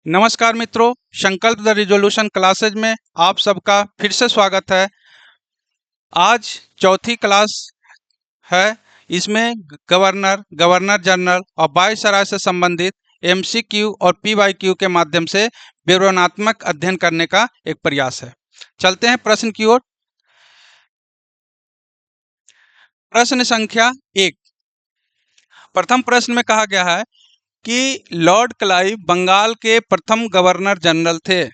नमस्कार मित्रों, संकल्प द रिजोल्यूशन क्लासेज में आप सबका फिर से स्वागत है। आज चौथी क्लास है। इसमें गवर्नर, गवर्नर जनरल और वायसराय से संबंधित एमसीक्यू और पीवाईक्यू के माध्यम से विवरणात्मक अध्ययन करने का एक प्रयास है। चलते हैं प्रश्न की ओर। प्रश्न संख्या 1। प्रथम प्रश्न में कहा गया है कि लॉर्ड क्लाइव बंगाल के प्रथम गवर्नर जनरल थे।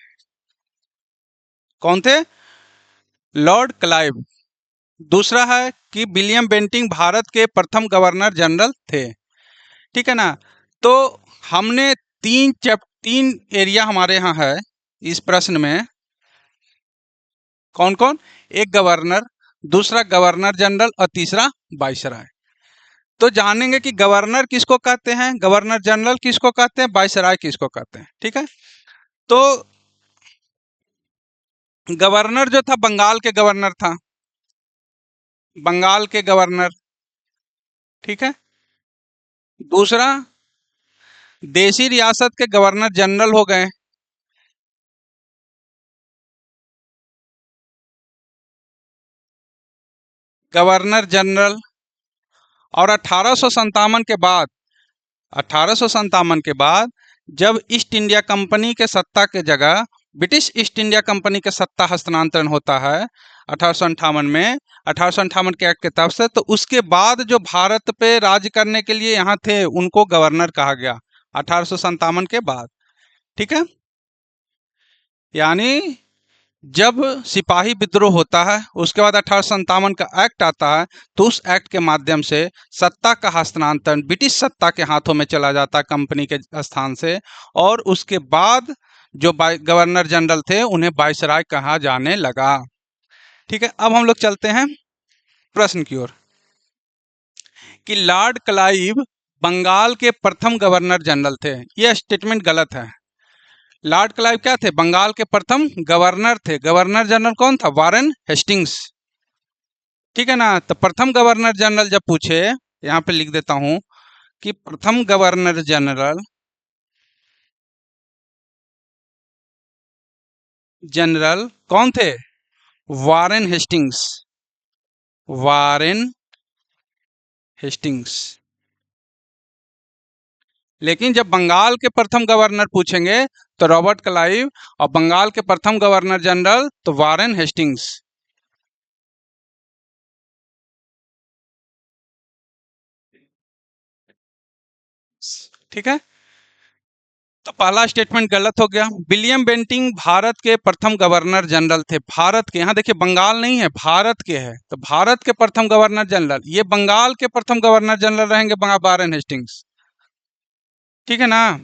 कौन थे? Lord Clive. दूसरा है कि विलियम बेंटिंक भारत के प्रथम गवर्नर जनरल थे। ठीक है ना। तो हमने तीन एरिया हमारे यहाँ है इस प्रश्न में। कौन कौन? एक गवर्नर, दूसरा गवर्नर जनरल और तीसरा वायसराय। तो जानेंगे कि गवर्नर किसको कहते हैं, गवर्नर जनरल किसको कहते हैं, वायसराय किसको कहते हैं। ठीक है। तो गवर्नर जो था बंगाल के गवर्नर था, बंगाल के गवर्नर। ठीक है। दूसरा देशी रियासत के गवर्नर जनरल हो गए। Governor general. और 1857 के बाद जब ईस्ट इंडिया कंपनी के सत्ता के जगह ब्रिटिश ईस्ट इंडिया कंपनी के सत्ता हस्तांतरण होता है 1858 में, 1858 के एक्ट के तब से, तो उसके बाद जो भारत पे राज करने के लिए यहाँ थे उनको गवर्नर कहा गया 1857 के बाद। ठीक है। यानी जब सिपाही विद्रोह होता है उसके बाद 1857 का एक्ट आता है, तो उस एक्ट के माध्यम से सत्ता का हस्तांतरण ब्रिटिश सत्ता के हाथों में चला जाता है कंपनी के स्थान से। और उसके बाद जो गवर्नर जनरल थे उन्हें वायसराय कहा जाने लगा। ठीक है। अब हम लोग चलते हैं प्रश्न की ओर कि लॉर्ड क्लाइव बंगाल के प्रथम गवर्नर जनरल थे। यह स्टेटमेंट गलत है। लॉर्ड क्लाइव क्या थे? बंगाल के प्रथम गवर्नर थे। गवर्नर जनरल कौन था? Warren Hastings. ठीक है ना। तो प्रथम गवर्नर जनरल जब पूछे, यहाँ पे लिख देता हूं कि प्रथम गवर्नर जनरल कौन थे? Warren Hastings. Warren Hastings. लेकिन जब बंगाल के प्रथम गवर्नर पूछेंगे तो रॉबर्ट क्लाइव, और बंगाल के प्रथम गवर्नर जनरल तो वारेन हेस्टिंग्स। ठीक है। तो पहला स्टेटमेंट गलत हो गया। विलियम बेंटिंक भारत के प्रथम गवर्नर जनरल थे। भारत के, यहाँ देखिए बंगाल नहीं है, भारत के है, तो भारत के प्रथम गवर्नर जनरल। ये बंगाल के प्रथम गवर्नर जनरल रहेंगे वारेन हेस्टिंग्स। ठीक है ना।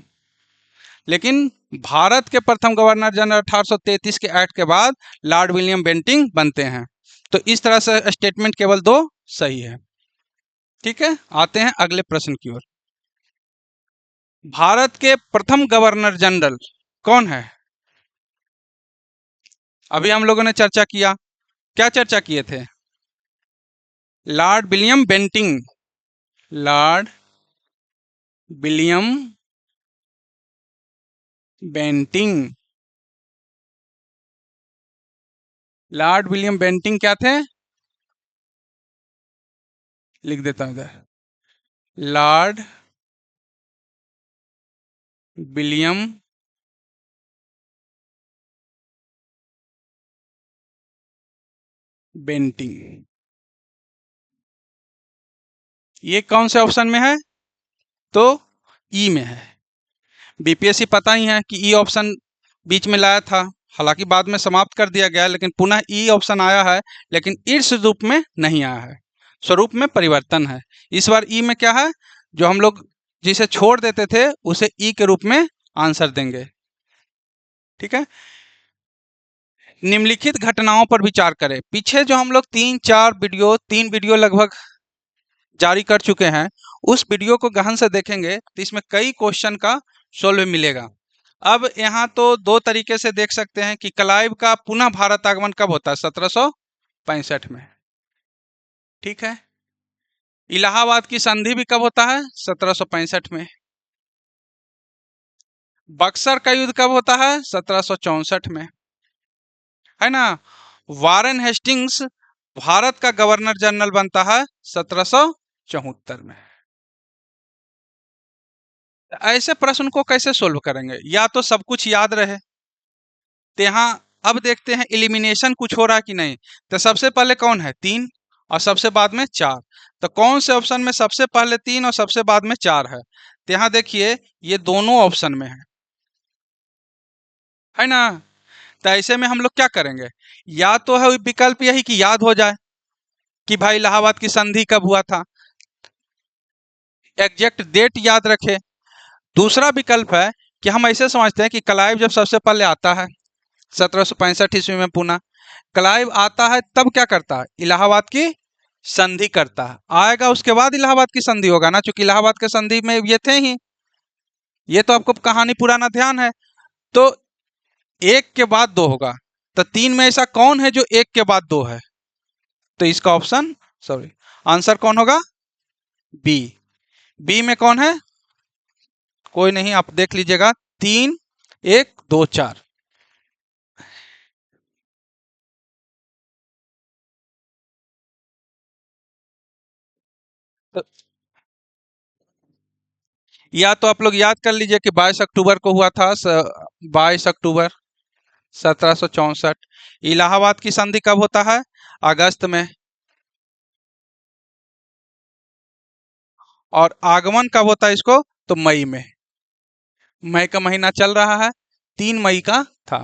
लेकिन भारत के प्रथम गवर्नर जनरल 1833 के एक्ट के बाद लॉर्ड विलियम बेंटिंक बनते हैं। तो इस तरह से स्टेटमेंट केवल दो सही है। ठीक है। आते हैं अगले प्रश्न की ओर। भारत के प्रथम गवर्नर जनरल कौन है? अभी हम लोगों ने चर्चा किया, क्या चर्चा किए थे? Lord William Bentinck. Lord William Bentinck. Lord William Bentinck क्या थे? लिख देता हूं इधर। Lord William Bentinck. ये कौन से ऑप्शन में है? तो ई में है। बीपीएससी पता ही है कि ई ऑप्शन बीच में लाया था, हालांकि बाद में समाप्त कर दिया गया, लेकिन पुनः ई ऑप्शन आया है, लेकिन इस रूप में नहीं आया है, स्वरूप में परिवर्तन है। इस बार ई में क्या है, जो हम लोग जिसे छोड़ देते थे उसे ई के रूप में आंसर देंगे। ठीक है। निम्नलिखित घटनाओं पर विचार करें। पीछे जो हम लोग तीन वीडियो लगभग जारी कर चुके हैं, उस वीडियो को गहन से देखेंगे तो इसमें कई क्वेश्चन का सोल्व मिलेगा। अब यहाँ तो दो तरीके से देख सकते हैं कि क्लाइव का पुनः भारत आगमन कब होता है? 1765 में। ठीक है। इलाहाबाद की संधि भी कब होता है? 1765 में। बक्सर का युद्ध कब होता है? 1764 में, है ना। वारेन हेस्टिंग्स भारत का गवर्नर जनरल बनता है 1774 में। ऐसे प्रश्न को कैसे सोल्व करेंगे? या तो सब कुछ याद रहे, तो यहाँ अब देखते हैं एलिमिनेशन कुछ हो रहा है कि नहीं। तो सबसे पहले कौन है? 3, और सबसे बाद में 4। तो कौन से ऑप्शन में सबसे पहले 3 और सबसे बाद में 4 है? तो यहाँ देखिए, ये दोनों ऑप्शन में है ना। तो ऐसे में हम लोग क्या करेंगे? या तो है विकल्प यही कि याद हो जाए कि भाई इलाहाबाद की संधि कब हुआ था, एग्जैक्ट डेट याद रखे। दूसरा विकल्प है कि हम ऐसे समझते हैं कि क्लाइव जब सबसे पहले आता है 1765 ईस्वी में पुणे, क्लाइव आता है तब क्या करता है? इलाहाबाद की संधि करता है। आएगा उसके बाद इलाहाबाद की संधि होगा ना, क्योंकि इलाहाबाद के संधि में ये थे ही। ये तो आपको कहानी पुराना ध्यान है। तो एक के बाद दो होगा। तो 3 में ऐसा कौन है जो एक के बाद दो है? तो इसका ऑप्शन, सॉरी, आंसर कौन होगा? बी। बी में कौन है? कोई नहीं, आप देख लीजिएगा। 3, 1, 2, 4। तो या तो आप लोग याद कर लीजिए कि 22 अक्टूबर को हुआ था, 22 अक्टूबर 1764। इलाहाबाद की संधि कब होता है? अगस्त में। और आगमन कब होता है इसको? तो मई में। मई का महीना चल रहा है, 3 मई का था।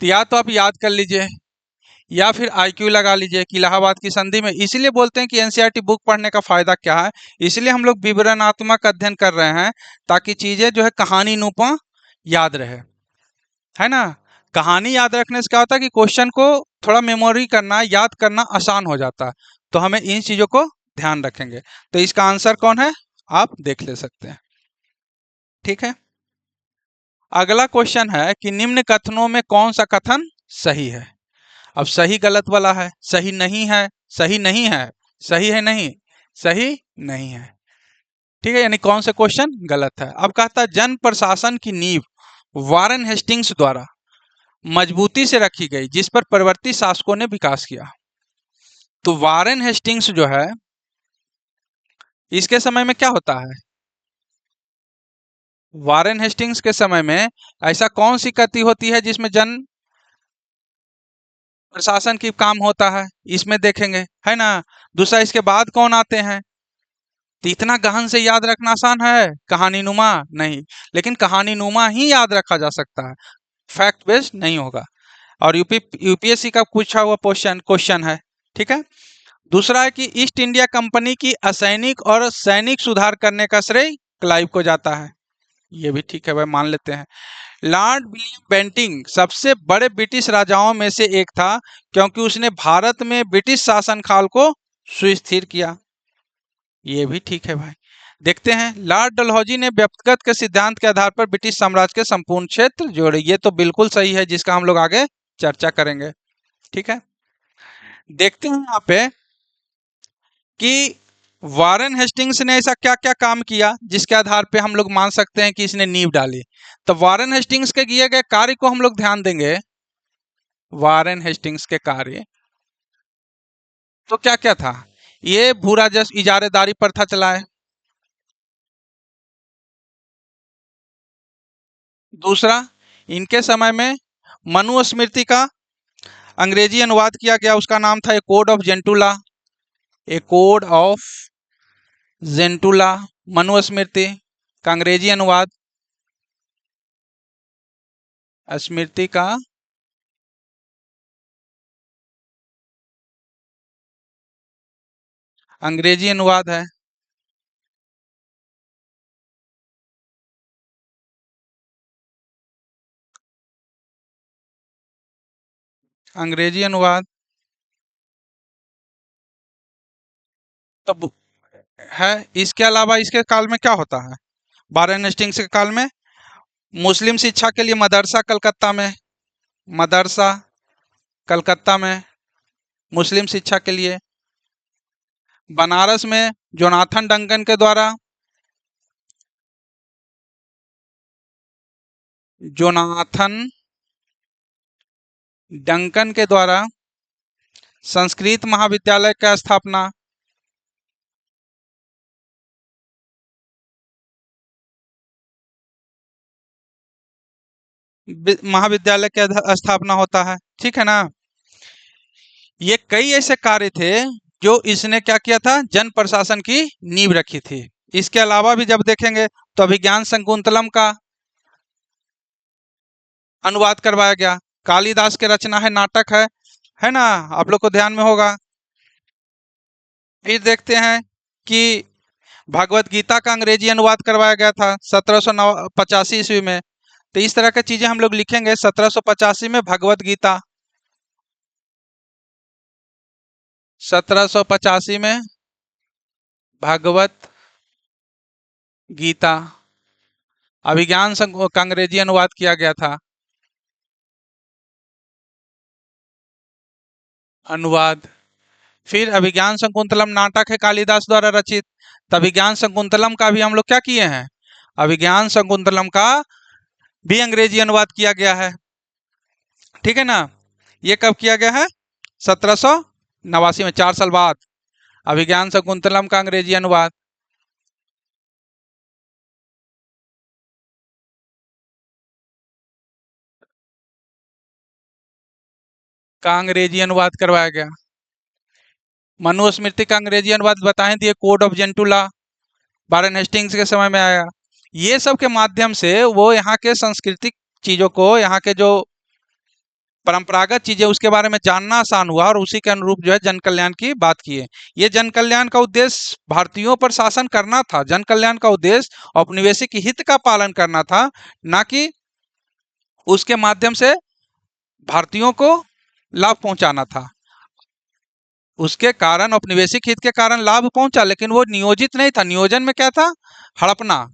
तो या तो आप याद कर लीजिए, या फिर आईक्यू लगा लीजिए कि इलाहाबाद की संधि में। इसीलिए बोलते हैं कि एनसीईआरटी बुक पढ़ने का फायदा क्या है। इसलिए हम लोग विवरणात्मक अध्ययन कर रहे हैं, ताकि चीजें जो है कहानी रूपा याद रहे, है ना। कहानी याद रखने से क्या होता है कि क्वेश्चन को थोड़ा मेमोरी करना, याद करना आसान हो जाता है। तो हमें इन चीजों को ध्यान रखेंगे। तो इसका आंसर कौन है? आप देख ले सकते हैं। ठीक है। अगला क्वेश्चन है कि निम्न कथनों में कौन सा कथन सही है? अब सही गलत वाला है। सही नहीं है, सही नहीं है, सही है नहीं, सही नहीं है। ठीक है, यानी कौन सा क्वेश्चन गलत है। अब कहता है जन प्रशासन की नींव वारेन हेस्टिंग्स द्वारा मजबूती से रखी गई, जिस पर परवर्ती शासकों ने विकास किया। तो वारेन हेस्टिंग्स जो है, इसके समय में क्या होता है? वारेन हेस्टिंग्स के समय में ऐसा कौन सी गति होती है जिसमें जन प्रशासन की काम होता है? इसमें देखेंगे, है ना। दूसरा, इसके बाद कौन आते हैं? तो इतना गहन से याद रखना आसान है? कहानी नुमा नहीं। लेकिन कहानी नुमा ही याद रखा जा सकता है, फैक्ट बेस्ड नहीं होगा। और यूपीएससी का पूछा हुआ क्वेश्चन क्वेश्चन है। ठीक है। दूसरा है कि ईस्ट इंडिया कंपनी की असैनिक और सैनिक सुधार करने का श्रेय क्लाइव को जाता है। ये भी ठीक है भाई, मान लेते हैं। लॉर्ड विलियम बेंटिंग सबसे बड़े ब्रिटिश राजाओं में से एक था, क्योंकि उसने भारत में ब्रिटिश शासनकाल को सुस्थिर किया। ये भी ठीक है भाई। देखते हैं, लॉर्ड डलहौजी ने व्यक्तिगत के सिद्धांत के आधार पर ब्रिटिश साम्राज्य के संपूर्ण क्षेत्र जोड़े। ये तो बिल्कुल सही है, जिसका हम लोग आगे चर्चा करेंगे। ठीक है। देखते हैं यहाँ पे कि वारेन हेस्टिंग्स ने ऐसा क्या क्या काम किया जिसके आधार पे हम लोग मान सकते हैं कि इसने नींव डाली। तो वारेन हेस्टिंग्स के किए गए कार्य को हम लोग ध्यान देंगे। वारेन हेस्टिंग्स के कार्य तो क्या क्या था? ये भू राजस्व इजारेदारी प्रथा चलाए। दूसरा, इनके समय में मनुस्मृति का अंग्रेजी अनुवाद किया गया, उसका नाम था a code of Gentoo laws. A code of Gentoo laws, Manusmriti का अंग्रेजी अनुवाद। स्मृति का अंग्रेजी अनुवाद है। अंग्रेजी अनुवाद तब है। इसके अलावा इसके काल में क्या होता है? वारेन हेस्टिंग्स के काल में मुस्लिम शिक्षा के लिए मदरसा कलकत्ता में, मदरसा कलकत्ता में मुस्लिम शिक्षा के लिए। बनारस में जोनाथन डंकन के द्वारा जोनाथन डंकन के द्वारा संस्कृत महाविद्यालय का स्थापना। महाविद्यालय की स्थापना होता है, ठीक है ना। ये कई ऐसे कार्य थे जो इसने क्या किया था, जन प्रशासन की नींव रखी थी। इसके अलावा भी जब देखेंगे तो अभिज्ञान शकुंतलम का अनुवाद करवाया गया। कालिदास की रचना है, नाटक है ना, आप लोग को ध्यान में होगा। फिर देखते हैं कि भगवत गीता का अंग्रेजी अनुवाद करवाया गया था 1785 ईस्वी में। तो इस तरह की चीजें हम लोग लिखेंगे। 1785 में भगवत गीता, 1785 में भगवत गीता अभिज्ञान का अंग्रेजी अनुवाद किया गया था। अनुवाद। फिर अभिज्ञान शकुंतलम नाटक है कालिदास द्वारा रचित। तो अभिज्ञान शकुंतलम का भी हम लोग क्या किए हैं, अभिज्ञान शकुंतलम का भी अंग्रेजी अनुवाद किया गया है, ठीक है ना। ये कब किया गया है, 1789 में, 4 साल बाद अभिज्ञान शकुंतलम का अंग्रेजी अनुवाद। का अंग्रेजी अनुवाद करवाया गया। मनुस्मृति का अंग्रेजी अनुवाद बताएं दिए, कोड ऑफ जेंटुला वारेन हेस्टिंग्स के समय में आया। ये सब के माध्यम से वो यहाँ के सांस्कृतिक चीजों को, यहाँ के जो परंपरागत चीजें उसके बारे में जानना आसान हुआ, और उसी के अनुरूप जो है जन कल्याण की बात की है। ये जन कल्याण का उद्देश्य भारतीयों पर शासन करना था। जन कल्याण का उद्देश्य औपनिवेशिक हित का पालन करना था, ना कि उसके माध्यम से भारतीयों को लाभ पहुंचाना था। उसके कारण औपनिवेशिक हित के कारण लाभ पहुंचा, लेकिन वो नियोजित नहीं था। नियोजन में क्या था, हड़पना,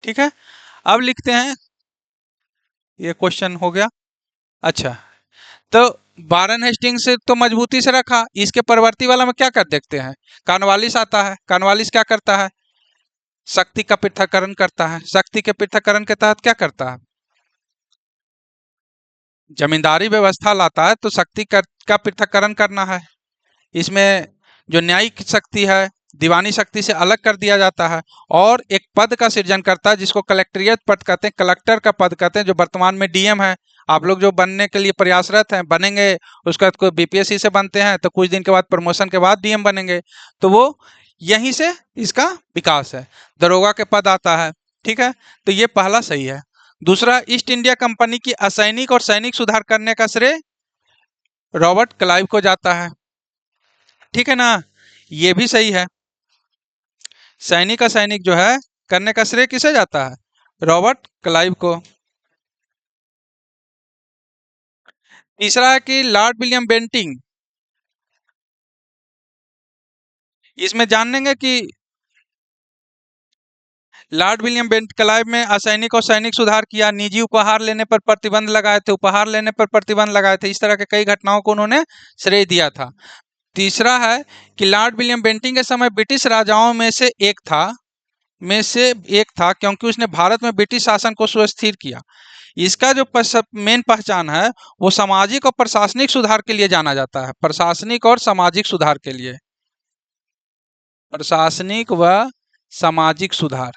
ठीक है। अब लिखते हैं, ये क्वेश्चन हो गया। अच्छा, तो वारेन हेस्टिंग्स से तो मजबूती से रखा, इसके परवर्ती वाला में क्या कर देखते हैं। कॉर्नवालिस आता है। कॉर्नवालिस क्या करता है, शक्ति का पृथक्करण करता है। शक्ति के पृथक्करण के तहत क्या करता है, जमींदारी व्यवस्था लाता है। तो शक्ति का पृथक्करण करना है। इसमें जो न्यायिक शक्ति है दीवानी शक्ति से अलग कर दिया जाता है, और एक पद का सृजन करता है जिसको कलेक्ट्रियत पद कहते हैं, कलेक्टर का पद कहते हैं, जो वर्तमान में डीएम है। आप लोग जो बनने के लिए प्रयासरत हैं, बनेंगे, उसका कोई बीपीएससी से बनते हैं तो कुछ दिन के बाद प्रमोशन के बाद डीएम बनेंगे, तो वो यहीं से इसका विकास है। दरोगा के पद आता है, ठीक है। तो ये पहला सही है। दूसरा, ईस्ट इंडिया कंपनी की असैनिक और सैनिक सुधार करने का श्रेय रॉबर्ट क्लाइव को जाता है, ठीक है ना। ये भी सही है। सैनिक का सैनिक जो है करने का श्रेय किसे जाता है, रॉबर्ट क्लाइव को। तीसरा है कि लॉर्ड विलियम बेंटिंग। इसमें जानेंगे कि लॉर्ड विलियम बेंट क्लाइव में असैनिक और सैनिक सुधार किया, निजी उपहार लेने पर प्रतिबंध लगाए थे, उपहार लेने पर प्रतिबंध लगाए थे, इस तरह के कई घटनाओं को उन्होंने श्रेय दिया था। तीसरा है कि लॉर्ड विलियम बेंटिंग के समय ब्रिटिश राजाओं में से एक था क्योंकि उसने भारत में ब्रिटिश शासन को सुस्थिर किया। इसका जो मेन पहचान है वो सामाजिक और प्रशासनिक सुधार के लिए जाना जाता है। प्रशासनिक और सामाजिक सुधार के लिए, प्रशासनिक व सामाजिक सुधार।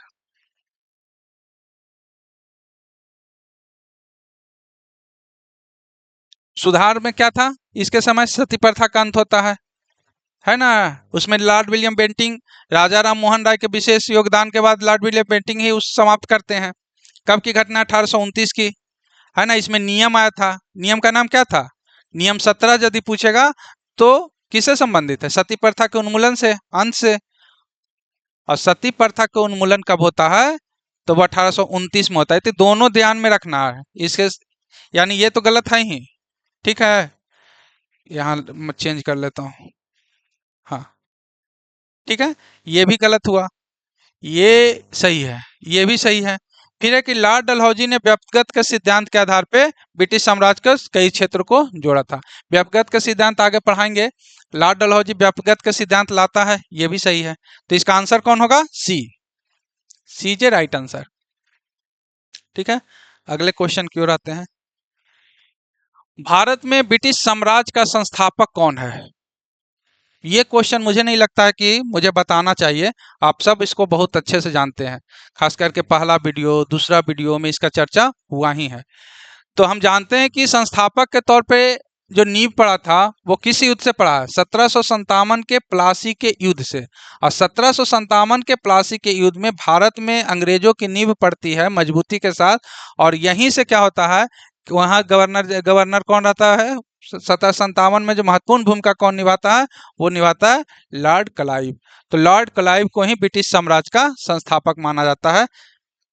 सुधार में क्या था, इसके समय सती प्रथा का अंत होता है ना। उसमें लॉर्ड विलियम बेंटिंग, राजा राम मोहन राय के विशेष योगदान के बाद लॉर्ड विलियम बेंटिंग ही उस समाप्त करते हैं। कब की घटना, 1829 की, है ना। इसमें नियम आया था। नियम का नाम क्या था, नियम 17 यदि पूछेगा तो किससे संबंधित है, सती प्रथा के उन्मूलन से, अंत से। और सती प्रथा का उन्मूलन कब होता है, तो वो 1829 में होता है। तो दोनों ध्यान में रखना है इसके, यानी ये तो गलत है ही, ठीक है। यहाँ मैं चेंज कर लेता हूँ, हाँ, ठीक है। ये भी गलत हुआ, ये सही है, ये भी सही है। फिर है कि लॉर्ड डलहौजी ने व्यक्तिगत के सिद्धांत के आधार पे ब्रिटिश साम्राज्य के कई क्षेत्र को जोड़ा था। व्यक्तिगत के सिद्धांत आगे पढ़ाएंगे। लॉर्ड डलहौजी व्यक्तिगत के सिद्धांत लाता है, ये भी सही है। तो इसका आंसर कौन होगा, सी, सी जे राइट आंसर। ठीक है, अगले क्वेश्चन की ओर आते हैं। भारत में ब्रिटिश साम्राज्य का संस्थापक कौन है? ये क्वेश्चन मुझे नहीं लगता है कि मुझे बताना चाहिए, आप सब इसको बहुत अच्छे से जानते हैं। खास करके पहला वीडियो, दूसरा वीडियो में इसका चर्चा हुआ ही है। तो हम जानते हैं कि संस्थापक के तौर पे जो नींव पड़ा था वो किस युद्ध से पड़ा है? 1757 के प्लासी के युद्ध से। और 1757 के प्लासी के युद्ध में भारत में अंग्रेजों की नींव पड़ती है मजबूती के साथ। और यहीं से क्या होता है कि वहाँ गवर्नर गवर्नर कौन रहता है? 1757 में जो महत्वपूर्ण भूमिका कौन निभाता है? वो निभाता है लॉर्ड क्लाइव। तो लॉर्ड क्लाइव को ही ब्रिटिश साम्राज्य का संस्थापक माना जाता है।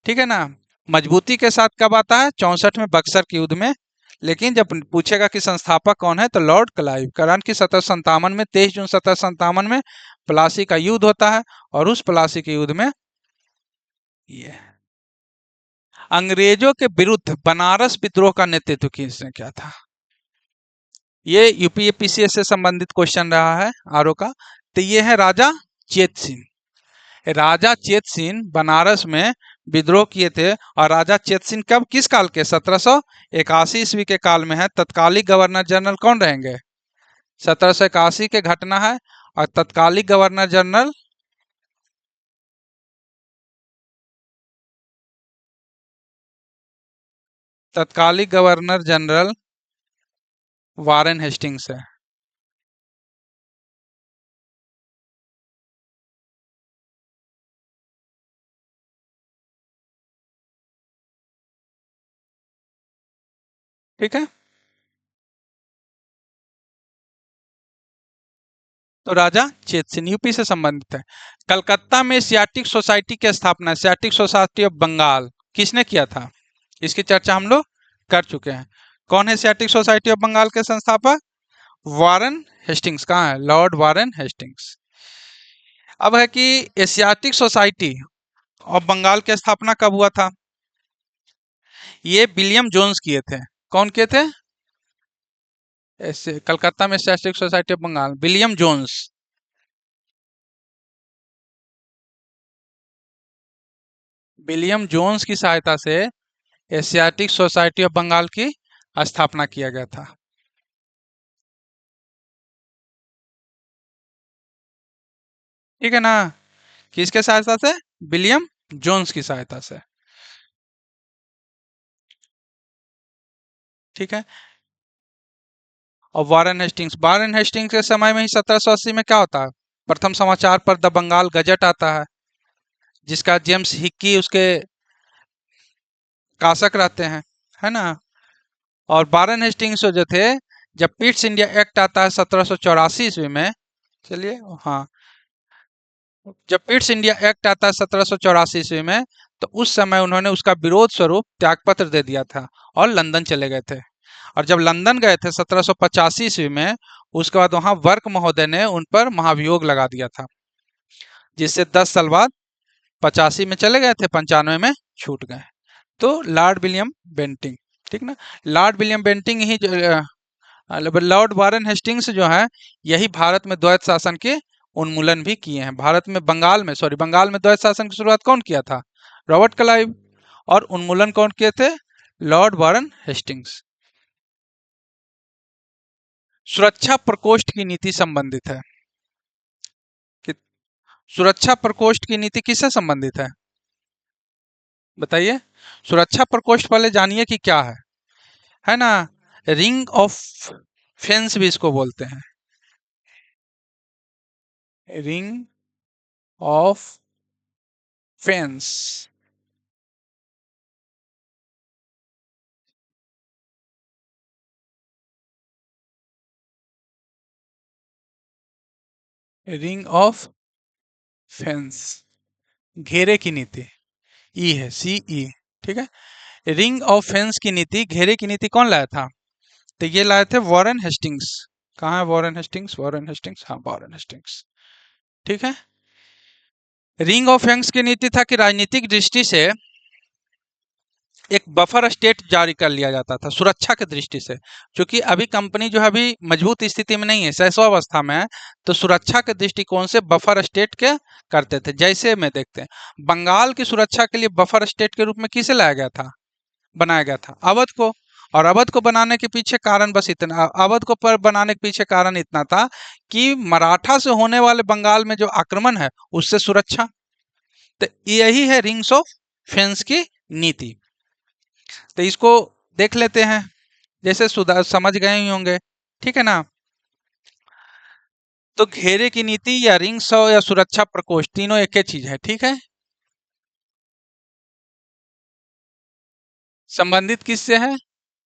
ठीक है ना? मजबूती के साथ कब आता है? 64 में बक्सर के युद्ध में। लेकिन जब पूछेगा कि संस्थापक कौन है तो लॉर्ड क्लाइव, कारण कि 1757 में 23 जून 1757 में प्लासी का युद्ध होता है। और उस प्लासी के युद्ध में ये अंग्रेजों के विरुद्ध बनारस विद्रोह का नेतृत्व किसने किया था? ये यूपीएससी से संबंधित क्वेश्चन रहा है आरओ का। तो ये है राजा चेत सिंह। राजा चेत सिंह बनारस में विद्रोह किए थे। और राजा चेत सिंह कब, किस काल के? 1781 ईस्वी के काल में है। तत्कालिक गवर्नर जनरल कौन रहेंगे? 1781 के घटना है। और तत्कालिक गवर्नर जनरल वारेन हेस्टिंग्स है। ठीक है, तो राजा चेत सिंह यूपी से संबंधित है। कलकत्ता में एशियाटिक सोसाइटी की स्थापना, एशियाटिक सोसाइटी ऑफ बंगाल, किसने किया था? इसकी चर्चा हम लोग कर चुके हैं। कौन है एशियाटिक सोसाइटी ऑफ बंगाल के संस्थापक? Warren Hastings. कहाँ है? Lord Warren Hastings. अब है कि एशियाटिक सोसाइटी ऑफ बंगाल की स्थापना कब हुआ था? ये विलियम जोन्स किए थे। कौन किए थे? ऐसे कलकत्ता में asiatic society of Bengal, William Jones. William Jones की सहायता से एशियाटिक सोसाइटी ऑफ बंगाल की स्थापना किया गया था। ठीक है ना? किसके सहायता से? विलियम जोन्स की सहायता से। ठीक है। और वारेन हेस्टिंग्स के समय में ही 1780 में क्या होता है? प्रथम समाचार पर द बंगाल गजट आता है, जिसका जेम्स हिक्की उसके कासक रहते हैं, है ना? और वारेन हेस्टिंग्स जो थे, जब पीट्स इंडिया एक्ट आता है 1784 ईस्वी में, चलिए, हाँ, जब पीट्स इंडिया एक्ट आता है 1784 ईस्वी में, तो उस समय उन्होंने उसका विरोध स्वरूप त्यागपत्र दे दिया था और लंदन चले गए थे। और जब लंदन गए थे 1785 ईस्वी में, उसके बाद वहां वर्क महोदय ने उन पर महाभियोग लगा दिया था, जिससे 10 साल बाद 85 में चले गए थे, 95 में छूट गए। तो लॉर्ड विलियम बेंटिंग, ठीक ना? लॉर्ड विलियम बेंटिंग ही लॉर्ड वारेन हेस्टिंग्स जो है, यही भारत में द्वैत शासन के उन्मूलन भी किए हैं। भारत में, बंगाल में द्वैत शासन की शुरुआत कौन किया था? Robert Clive. और उन्मूलन कौन किए थे? Lord Warren Hastings. सुरक्षा प्रकोष्ठ की नीति संबंधित है कि सुरक्षा प्रकोष्ठ की नीति किससे संबंधित है? बताइए। सुरक्षा प्रकोष्ठ पहले जानिए कि क्या है ना? रिंग ऑफ फेंस भी इसको बोलते हैं, ring of fence. Ring of fence, घेरे की नीति। ई है, सी ई। ठीक है। रिंग ऑफ फेंस की नीति, घेरे की नीति कौन लाया था? तो ये लाए थे वॉरेन हेस्टिंग्स। कहाँ है वॉरेन हेस्टिंग्स? वॉरेन हेस्टिंग्स, हाँ, वॉरेन हेस्टिंग्स। ठीक है। रिंग ऑफ फेंस की नीति था कि राजनीतिक दृष्टि से एक बफर स्टेट जारी कर लिया जाता था सुरक्षा की दृष्टि से। क्योंकि अभी कंपनी जो है अभी मजबूत स्थिति में नहीं है, शैशवावस्था में है। तो सुरक्षा के दृष्टिकोण से बफर स्टेट के करते थे। जैसे में देखते हैं, बंगाल की सुरक्षा के लिए बफर स्टेट के रूप में किसे लाया गया था? बनाया गया था? अवध को। और अवध को बनाने के पीछे कारण बस इतना, अवध को पर बनाने के पीछे कारण इतना था कि मराठा से होने वाले बंगाल में जो आक्रमण है उससे सुरक्षा। तो यही है रिंग्स ऑफ फेंस की नीति। तो इसको देख लेते हैं, जैसे सुधार समझ गए ही होंगे, ठीक है ना। तो घेरे की नीति या रिंग्स या सुरक्षा प्रकोष्ठ तीनों एक ही चीज है, ठीक है। संबंधित किससे है?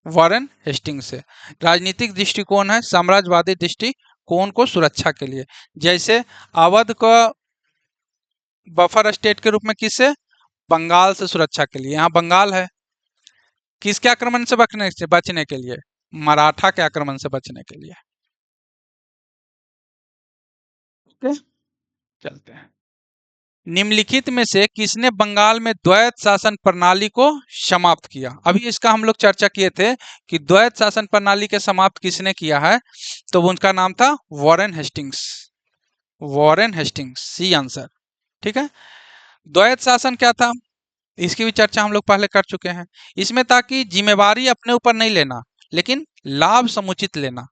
वॉरेन हेस्टिंग से। राजनीतिक दृष्टिकोण है साम्राज्यवादी दृष्टिकोण को सुरक्षा के लिए। जैसे अवध को बफर स्टेट के रूप में किससे? बंगाल से सुरक्षा के लिए। यहाँ बंगाल है, किसके आक्रमण से बचने के लिए? मराठा के आक्रमण से बचने के लिए। ओके, चलते हैं। निम्नलिखित में से किसने बंगाल में द्वैत शासन प्रणाली को समाप्त किया? अभी इसका हम लोग चर्चा किए थे कि द्वैत शासन प्रणाली के समाप्त किसने किया है, तो उनका नाम था Warren Hastings. Warren Hastings, C answer, ठीक है। द्वैत शासन क्या था, इसकी भी चर्चा हम लोग पहले कर चुके हैं। इसमें था कि जिम्मेवारी अपने ऊपर नहीं लेना, लेकिन लाभ समुचित लेना,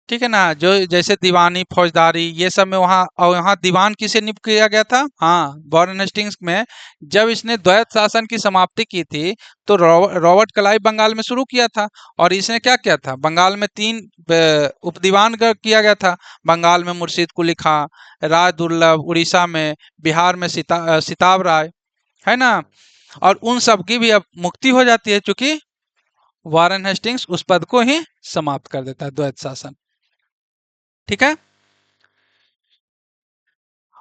ठीक है ना। जो जैसे दीवानी फौजदारी ये सब में वहाँ, और यहाँ दीवान किसे नियुक्त किया गया था? हाँ, वॉरेन हेस्टिंग्स में। जब इसने द्वैत शासन की समाप्ति की थी तो रॉबर्ट क्लाइव बंगाल में शुरू किया था। और इसने क्या किया था? बंगाल में 3 उपदीवान किया गया था। बंगाल में मुर्शीद कुली खां, राय दुर्लभ उड़ीसा में, बिहार में सिताब राय, है ना। और उन सब की भी अब मुक्ति हो जाती है, क्योंकि वॉरेन हेस्टिंग्स उस पद को ही समाप्त कर देता है, द्वैत शासन, ठीक है।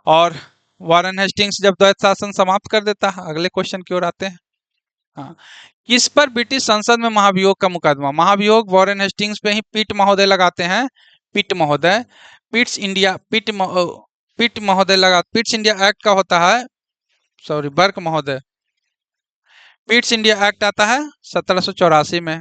और वॉरेन हेस्टिंग्स जब द्वैत शासन समाप्त कर देता है, अगले क्वेश्चन की ओर आते हैं। हाँ, किस पर ब्रिटिश संसद में महाभियोग का मुकदमा? महाभियोग वॉरेन हेस्टिंग्स पे ही पिट महोदय लगाते हैं। पिट महोदय, पिट्स इंडिया, पिट महोदय लगा, पिट्स इंडिया एक्ट का होता है, सॉरी बर्क महोदय। पिट्स इंडिया एक्ट आता है 1784 में।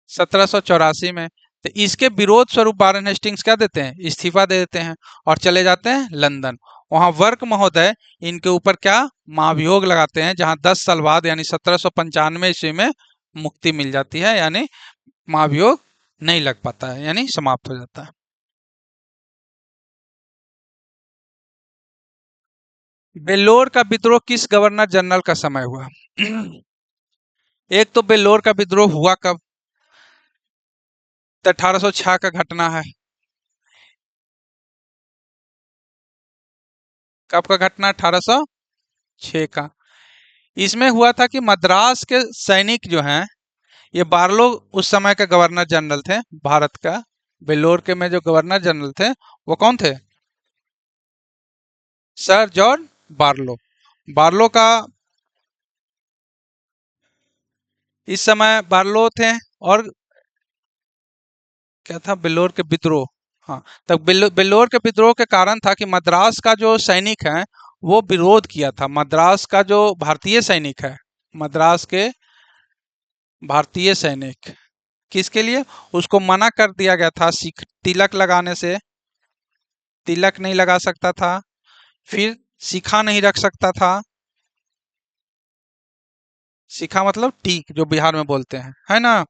1784 में। तो इसके विरोध स्वरूप वॉरेन हेस्टिंग्स क्या देते हैं? इस्तीफा दे देते हैं और चले जाते हैं लंदन। वहां वर्क महोदय इनके ऊपर क्या महाभियोग लगाते हैं, जहां 10 साल बाद यानी 1795 ईस्वी में मुक्ति मिल जाती है, यानी महाभियोग नहीं लग पाता है, यानी समाप्त हो जाता है। बेल्लोर का विद्रोह किस गवर्नर जनरल का समय हुआ? एक तो बेल्लोर का विद्रोह हुआ कब? तो 1806 का घटना है। कब का घटना? 1806 का। इसमें हुआ था कि मद्रास के सैनिक जो हैं, ये बार्लो उस समय के गवर्नर जनरल थे भारत का। बेल्लोर के में जो गवर्नर जनरल थे वो कौन थे? Sir George Barlow. बार्लो का इस समय बार्लो थे। और क्या था? बेल्लोर के विद्रोह। हाँ, तब बेल्लोर के विद्रोह के कारण था कि मद्रास का जो सैनिक है वो विरोध किया था। मद्रास का जो भारतीय सैनिक है, मद्रास के भारतीय सैनिक, किसके लिए उसको मना कर दिया गया था सिख तिलक लगाने से। तिलक नहीं लगा सकता था, फिर शिखा नहीं रख सकता था। शिखा मतलब टीक, जो बिहार में बोलते हैं, है ना।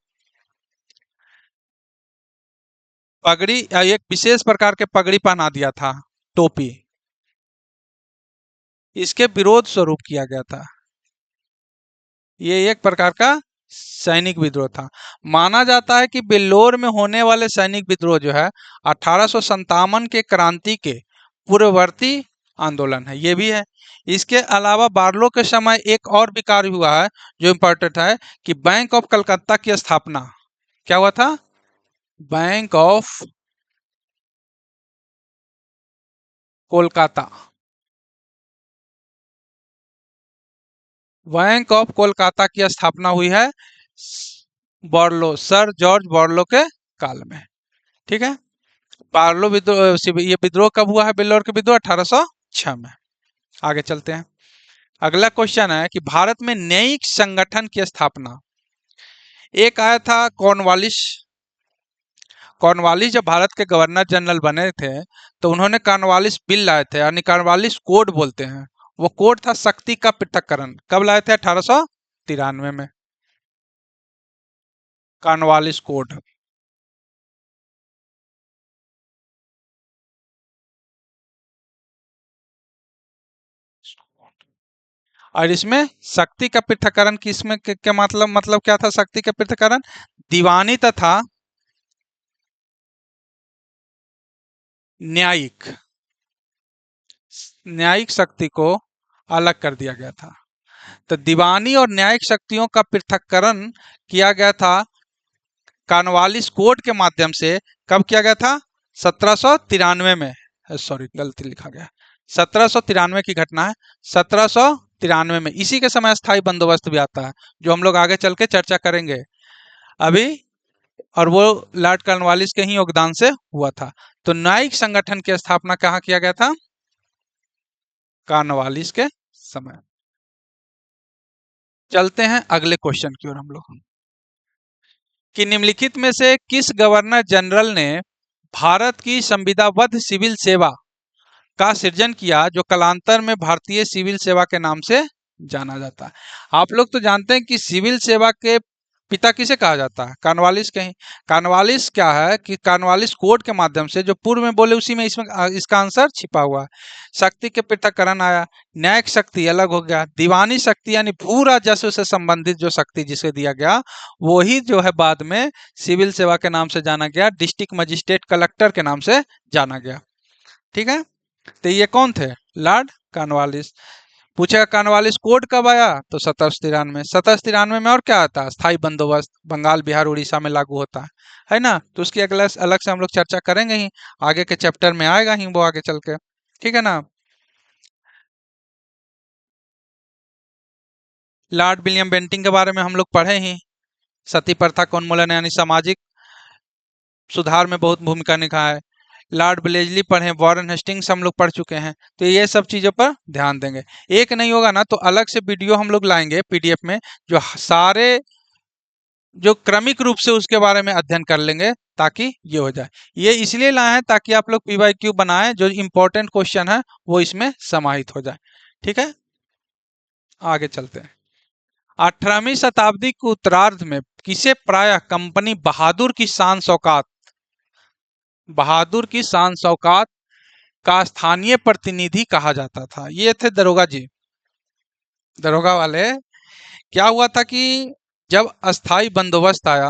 पगड़ी या एक विशेष प्रकार के पगड़ी पहना दिया था, टोपी, इसके विरोध स्वरूप किया गया था। ये एक प्रकार का सैनिक विद्रोह था। माना जाता है कि बेल्लोर में होने वाले सैनिक विद्रोह जो है 1857 के क्रांति के पूर्ववर्ती आंदोलन है, ये भी है। इसके अलावा बार्लो के समय एक और भी कार्य हुआ है जो इम्पोर्टेंट है, कि बैंक ऑफ कलकत्ता की स्थापना। क्या हुआ था? Bank of Kolkata. Bank of Kolkata की स्थापना हुई है बॉर्लो, सर जॉर्ज बॉर्लो के काल में, ठीक है। बार्लो विद्रोह, ये विद्रोह कब हुआ है? बेल्लोर के विद्रोह 1806 में। आगे चलते हैं। अगला क्वेश्चन है कि भारत में न्यायिक संगठन की स्थापना। एक आया था कॉर्नवालिस। कॉर्नवालिस जब भारत के गवर्नर जनरल बने थे तो उन्होंने कॉर्नवालिस बिल लाए थे, यानी कॉर्नवालिस कोड बोलते हैं। वो कोड था शक्ति का पृथक्करण। कब लाए थे? 1893 में, कॉर्नवालिस कोड। और इसमें शक्ति का पृथक्करण किसमें क्या मतलब क्या था? शक्ति का पृथक्करण दीवानी तथा न्यायिक न्यायिक शक्ति को अलग कर दिया गया था। तो दीवानी और न्यायिक शक्तियों का पृथक्करण किया गया था कॉर्नवालिस कोड के माध्यम से। कब किया गया था? 1793 में। सॉरी, गलती लिखा गया, 1793 की घटना है। 1793 में इसी के समय स्थायी बंदोबस्त भी आता है, जो हम लोग आगे चल के चर्चा करेंगे अभी। और वो लॉर्ड कॉर्नवालिस के ही योगदान से हुआ था। तो न्यायिक संगठन की स्थापना कहाँ किया गया था? कॉर्नवालिस के समय। चलते हैं अगले क्वेश्चन की ओर हम लोग, कि निम्नलिखित में से किस गवर्नर जनरल ने भारत की संविदाबद्ध सिविल सेवा का सृजन किया, जो कालांतर में भारतीय सिविल सेवा के नाम से जाना जाता है? आप लोग तो जानते हैं कि सिविल सेवा के पिता किसे कहा जाता है? कॉर्नवालिस के ही। कॉर्नवालिस क्या है कि कॉर्नवालिस कोड के माध्यम से, जो पूर्व में बोले उसी में इसमें इसका आंसर छिपा हुआ है। शक्ति के पृथक्करण आया, न्यायिक शक्ति अलग हो गया, दीवानी शक्ति यानी भू राजस्व से संबंधित जो शक्ति जिसे दिया गया, वही जो है बाद में सिविल सेवा के नाम से जाना गया, डिस्ट्रिक्ट मजिस्ट्रेट कलेक्टर के नाम से जाना गया। ठीक है, तो ये कौन थे? Lord Cornwallis. पूछेगा कॉर्नवालिस कोड कब आया? तो 1793। 1793 में और क्या आता है? स्थायी बंदोबस्त बंगाल, बिहार, उड़ीसा में लागू होता है ना? तो उसकी अगला अलग से हम लोग चर्चा करेंगे ही, आगे के चैप्टर में आएगा ही वो आगे चल के। ठीक है ना? लॉर्ड विलियम बेंटिंग के बारे में हम लोग पढ़े ही, सती प्रथा का उन्मूलन यानी सामाजिक सुधार में बहुत भूमिका निभाया। लॉर्ड ब्लेजली पढ़े, वॉरेन हेस्टिंग्स हम लोग पढ़ चुके हैं। तो ये सब चीज़ों पर ध्यान देंगे। एक नहीं होगा ना तो अलग से वीडियो हम लोग लाएंगे पीडीएफ में, जो सारे जो क्रमिक रूप से उसके बारे में अध्ययन कर लेंगे, ताकि ये हो जाए। ये इसलिए लाए हैं ताकि आप लोग पीवाईक्यू बनाएं, जो इंपॉर्टेंट क्वेश्चन है वो इसमें समाहित हो जाए। ठीक है, आगे चलते हैं। 18वीं शताब्दी के उत्तरार्ध में किसे प्रायः कंपनी बहादुर की शान शौकात का स्थानीय प्रतिनिधि कहा जाता था? ये थे दरोगा जी, दरोगा वाले। क्या हुआ था कि जब अस्थाई बंदोबस्त आया,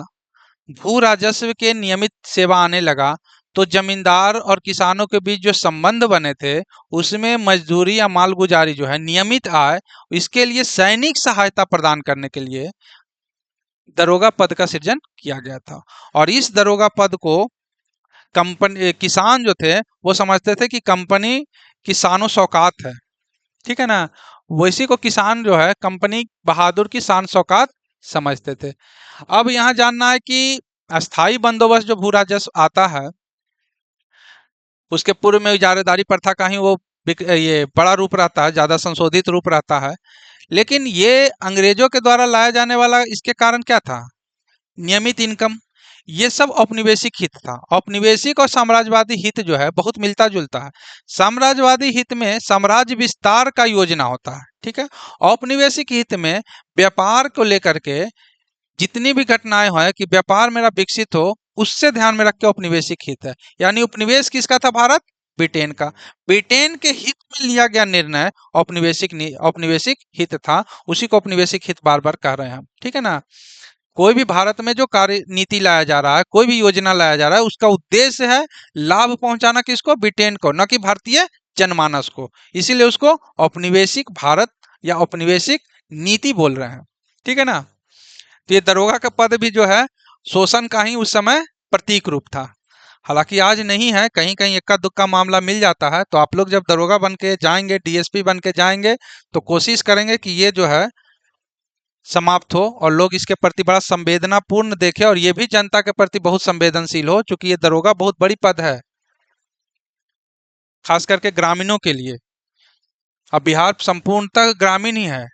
भू राजस्व के नियमित सेवा आने लगा, तो जमींदार और किसानों के बीच जो संबंध बने थे, उसमें मजदूरी या मालगुजारी जो है नियमित आए, इसके लिए सैनिक सहायता प्रदान करने के लिए दरोगा पद का सृजन किया गया था। और इस दरोगा पद को कंपनी किसान जो थे वो समझते थे कि कंपनी किसानों शौकात है। ठीक है ना? वैसी को किसान जो है कंपनी बहादुर की शान शौकात समझते थे। अब यहाँ जानना है कि अस्थाई बंदोबस्त जो भू राजस्व आता है, उसके पूर्व में इजारेदारी प्रथा का ही वो ये बड़ा रूप रहता है, ज्यादा संशोधित रूप रहता है। लेकिन ये अंग्रेजों के द्वारा लाया जाने वाला, इसके कारण क्या था? नियमित इनकम। ये सब औपनिवेशिक हित था। औपनिवेशिक और साम्राज्यवादी हित जो है बहुत मिलता जुलता है। साम्राज्यवादी हित में साम्राज्य विस्तार का योजना होता है, ठीक है। औपनिवेशिक हित में व्यापार को लेकर के जितनी भी घटनाएं हो कि व्यापार मेरा विकसित हो, उससे ध्यान में रख के औपनिवेशिक हित है। यानी उपनिवेश किसका था? भारत, ब्रिटेन का। ब्रिटेन के हित में लिया गया निर्णय औपनिवेशिक हित था, उसी को औपनिवेशिक हित बार बार कह रहे हैं हम। ठीक है ना? कोई भी भारत में जो कार्य नीति लाया जा रहा है, कोई भी योजना लाया जा रहा है, उसका उद्देश्य है लाभ पहुंचाना किसको? ब्रिटेन को, न कि भारतीय जनमानस को। इसीलिए उसको औपनिवेशिक भारत या औपनिवेशिक नीति बोल रहे हैं। ठीक है ना? तो ये दरोगा का पद भी जो है शोषण का ही उस समय प्रतीक रूप था। हालांकि आज नहीं है, कहीं कहीं इक्का दुक्का मामला मिल जाता है। तो आप लोग जब दरोगा बन के जाएंगे, डीएसपी बन के जाएंगे, तो कोशिश करेंगे कि ये जो है समाप्त हो और लोग इसके प्रति बड़ा संवेदनापूर्ण देखें, और ये भी जनता के प्रति बहुत संवेदनशील हो, क्योंकि ये दरोगा बहुत बड़ी पद है, खास करके ग्रामीणों के लिए। अब बिहार संपूर्णतः ग्रामीण ही है,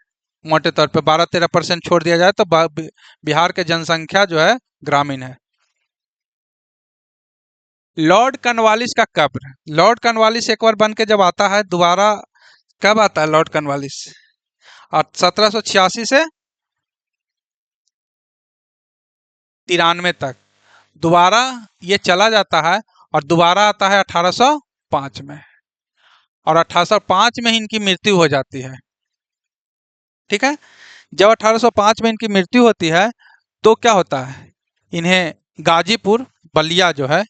मोटे तौर पे 12-13% छोड़ दिया जाए तो बिहार की जनसंख्या जो है ग्रामीण है। लॉर्ड कॉर्नवालिस का कब्र, लॉर्ड कॉर्नवालिस एक बार बन के जब आता है दोबारा, कब आता है लॉर्ड कॉर्नवालिस? और 1786 से 93 तक दोबारा ये चला जाता है, और दोबारा आता है 1805 में, और 1805 में इनकी मृत्यु हो जाती है। ठीक है, जब 1805 में इनकी मृत्यु होती है तो क्या होता है, इन्हें गाजीपुर, बलिया जो है,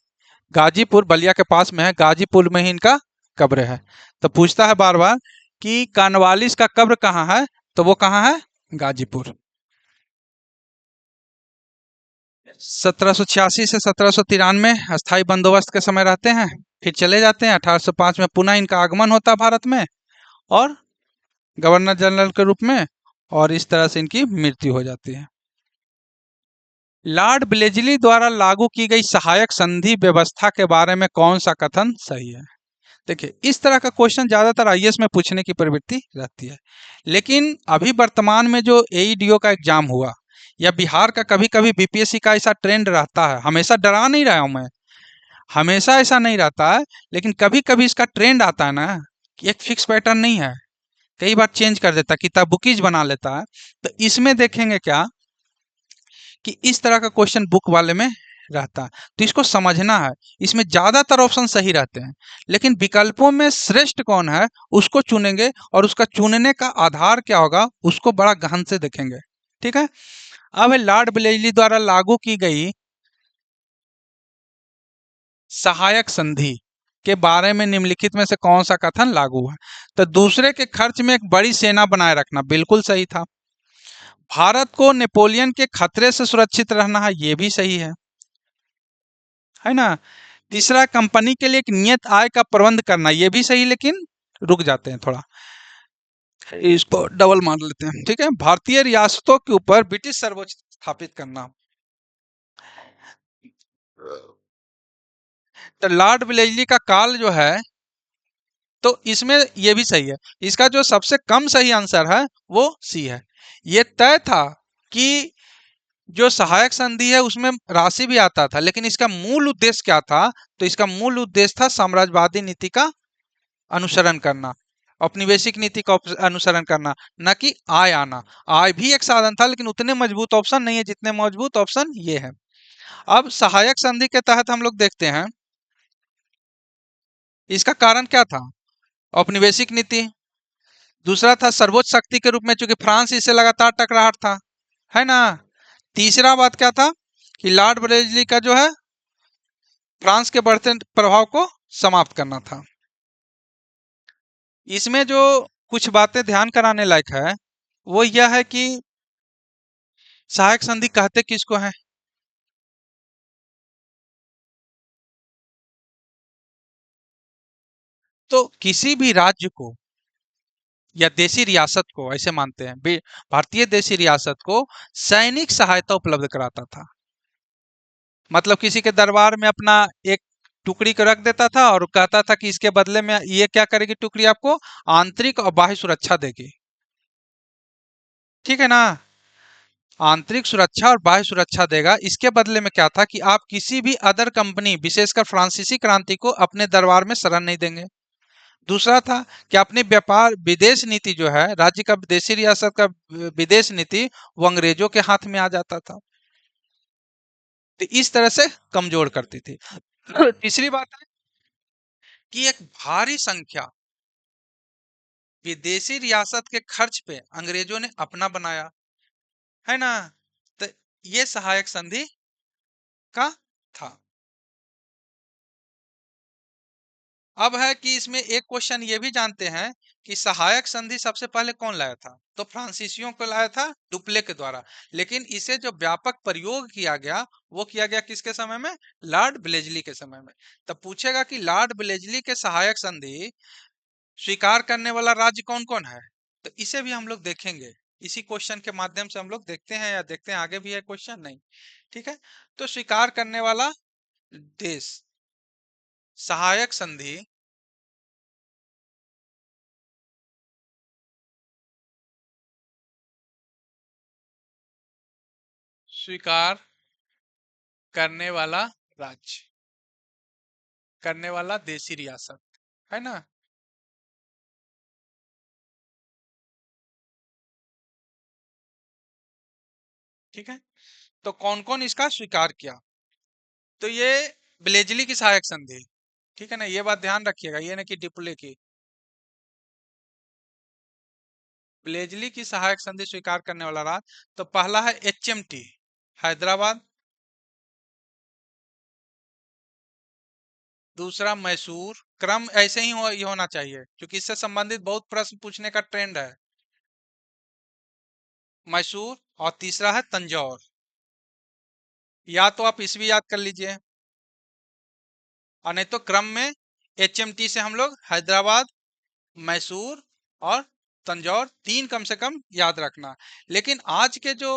गाजीपुर बलिया के पास में है, गाजीपुर में ही इनका कब्र है। तो पूछता है बार बार कि कानवालिस का कब्र कहाँ है, तो वो कहाँ है, गाजीपुर। 1786 से 1793 अस्थाई बंदोबस्त के समय रहते हैं, फिर चले जाते हैं। 1805 में पुनः इनका आगमन होता है भारत में, और गवर्नर जनरल के रूप में, और इस तरह से इनकी मृत्यु हो जाती है। लॉर्ड ब्लेजली द्वारा लागू की गई सहायक संधि व्यवस्था के बारे में कौन सा कथन सही है? देखिए, इस तरह का क्वेश्चन ज्यादातर आईएएस में पूछने की प्रवृत्ति रहती है, लेकिन अभी वर्तमान में जो एईडीओ का एग्जाम हुआ, या बिहार का कभी कभी बीपीएससी का ऐसा ट्रेंड रहता है, हमेशा डरा नहीं रहा हूं मैं, हमेशा ऐसा नहीं रहता है, लेकिन कभी कभी इसका ट्रेंड आता है ना, कि एक फिक्स पैटर्न नहीं है, कई बार चेंज कर देता है, किताब बुकीज बना लेता है। तो इसमें देखेंगे क्या कि इस तरह का क्वेश्चन बुक वाले में रहता है, तो इसको समझना है। इसमें ज्यादातर ऑप्शन सही रहते हैं, लेकिन विकल्पों में श्रेष्ठ कौन है उसको चुनेंगे, और उसका चुनने का आधार क्या होगा उसको बड़ा गहन से देखेंगे। ठीक है, अब है लॉर्ड ब्लेजली द्वारा लागू की गई सहायक संधि के बारे में निम्नलिखित में से कौन सा कथन लागू है? तो दूसरे के खर्च में एक बड़ी सेना बनाए रखना बिल्कुल सही था। भारत को नेपोलियन के खतरे से सुरक्षित रहना है, ये भी सही है ना। तीसरा, कंपनी के लिए एक नियत आय का प्रबंध करना, ये भी सही, लेकिन रुक जाते हैं थोड़ा, इसको डबल मान लेते हैं। ठीक है, भारतीय रियासतों के ऊपर ब्रिटिश सर्वोच्च स्थापित करना, तो लॉर्ड ब्लेजली का काल जो है, तो इसमें ये भी सही है। इसका जो सबसे कम सही आंसर है वो सी है। ये तय था कि जो सहायक संधि है उसमें राशि भी आता था, लेकिन इसका मूल उद्देश्य क्या था? तो इसका मूल उद्देश्य था साम्राज्यवादी नीति का अनुसरण करना, औपनिवेशिक नीति का अनुसरण करना, न कि आय आना। आय भी एक साधन था, लेकिन उतने मजबूत ऑप्शन नहीं है जितने मजबूत ऑप्शन ये है। अब सहायक संधि के तहत हम लोग देखते हैं, इसका कारण क्या था? औपनिवेशिक नीति। दूसरा था सर्वोच्च शक्ति के रूप में, चूंकि फ्रांस इससे लगातार टकराहट था, है ना। तीसरा बात क्या था कि लॉर्ड ब्लेजली का जो है फ्रांस के बढ़ते प्रभाव को समाप्त करना था। इसमें जो कुछ बातें ध्यान कराने लायक है वो यह है कि सहायक संधि कहते किसको है? तो किसी भी राज्य को या देशी रियासत को, ऐसे मानते हैं, भारतीय देशी रियासत को सैनिक सहायता उपलब्ध कराता था। मतलब किसी के दरबार में अपना एक टुकड़ी को रख देता था, और कहता था कि इसके बदले में ये क्या करेगी टुकड़ी, आपको आंतरिक और बाह्य सुरक्षा देगी। ठीक है ना, आंतरिक सुरक्षा और बाह्य सुरक्षा देगा। इसके बदले में क्या था कि आप किसी भी अदर कंपनी, विशेषकर फ्रांसीसी क्रांति को अपने दरबार में शरण नहीं देंगे। दूसरा था कि अपनी व्यापार विदेश नीति जो है, राज्य का विदेशी रियासत का विदेश नीति, वो अंग्रेजों के हाथ में आ जाता था, तो इस तरह से कमजोर करती थी। तीसरी बात है कि एक भारी संख्या विदेशी रियासत के खर्च पे अंग्रेजों ने अपना बनाया, है ना। तो ये सहायक संधि का था। अब है कि इसमें एक क्वेश्चन ये भी जानते हैं कि सहायक संधि सबसे पहले कौन लाया था? तो फ्रांसीसियों को लाया था, डुप्ले के द्वारा। लेकिन इसे जो व्यापक प्रयोग किया गया वो किया गया किसके समय में? लॉर्ड ब्लेजली के समय में। तब पूछेगा कि लॉर्ड ब्लेजली के सहायक संधि स्वीकार करने वाला राज्य कौन कौन है, तो इसे भी हम लोग देखेंगे। इसी क्वेश्चन के माध्यम से हम लोग देखते हैं, या देखते हैं आगे भी है क्वेश्चन नहीं। ठीक है, तो स्वीकार करने वाला देश सहायक संधि स्वीकार करने वाला राज्य, करने वाला देशी रियासत, है ना। ठीक है, तो कौन कौन इसका स्वीकार किया? तो ये ब्लेजली की सहायक संधि, ठीक है ना, ये बात ध्यान रखिएगा, ये ना कि डिपुले की। ब्लेजली की सहायक संधि स्वीकार करने वाला राज्य, तो पहला है एचएमटी हैदराबाद, दूसरा मैसूर, क्रम ऐसे ही ये होना चाहिए क्योंकि इससे संबंधित बहुत प्रश्न पूछने का ट्रेंड है। मैसूर, और तीसरा है तंजौर। या तो आप इसवी याद कर लीजिए, और नहीं तो क्रम में एचएमटी से हम लोग हैदराबाद, मैसूर और तंजौर, तीन कम से कम याद रखना। लेकिन आज के जो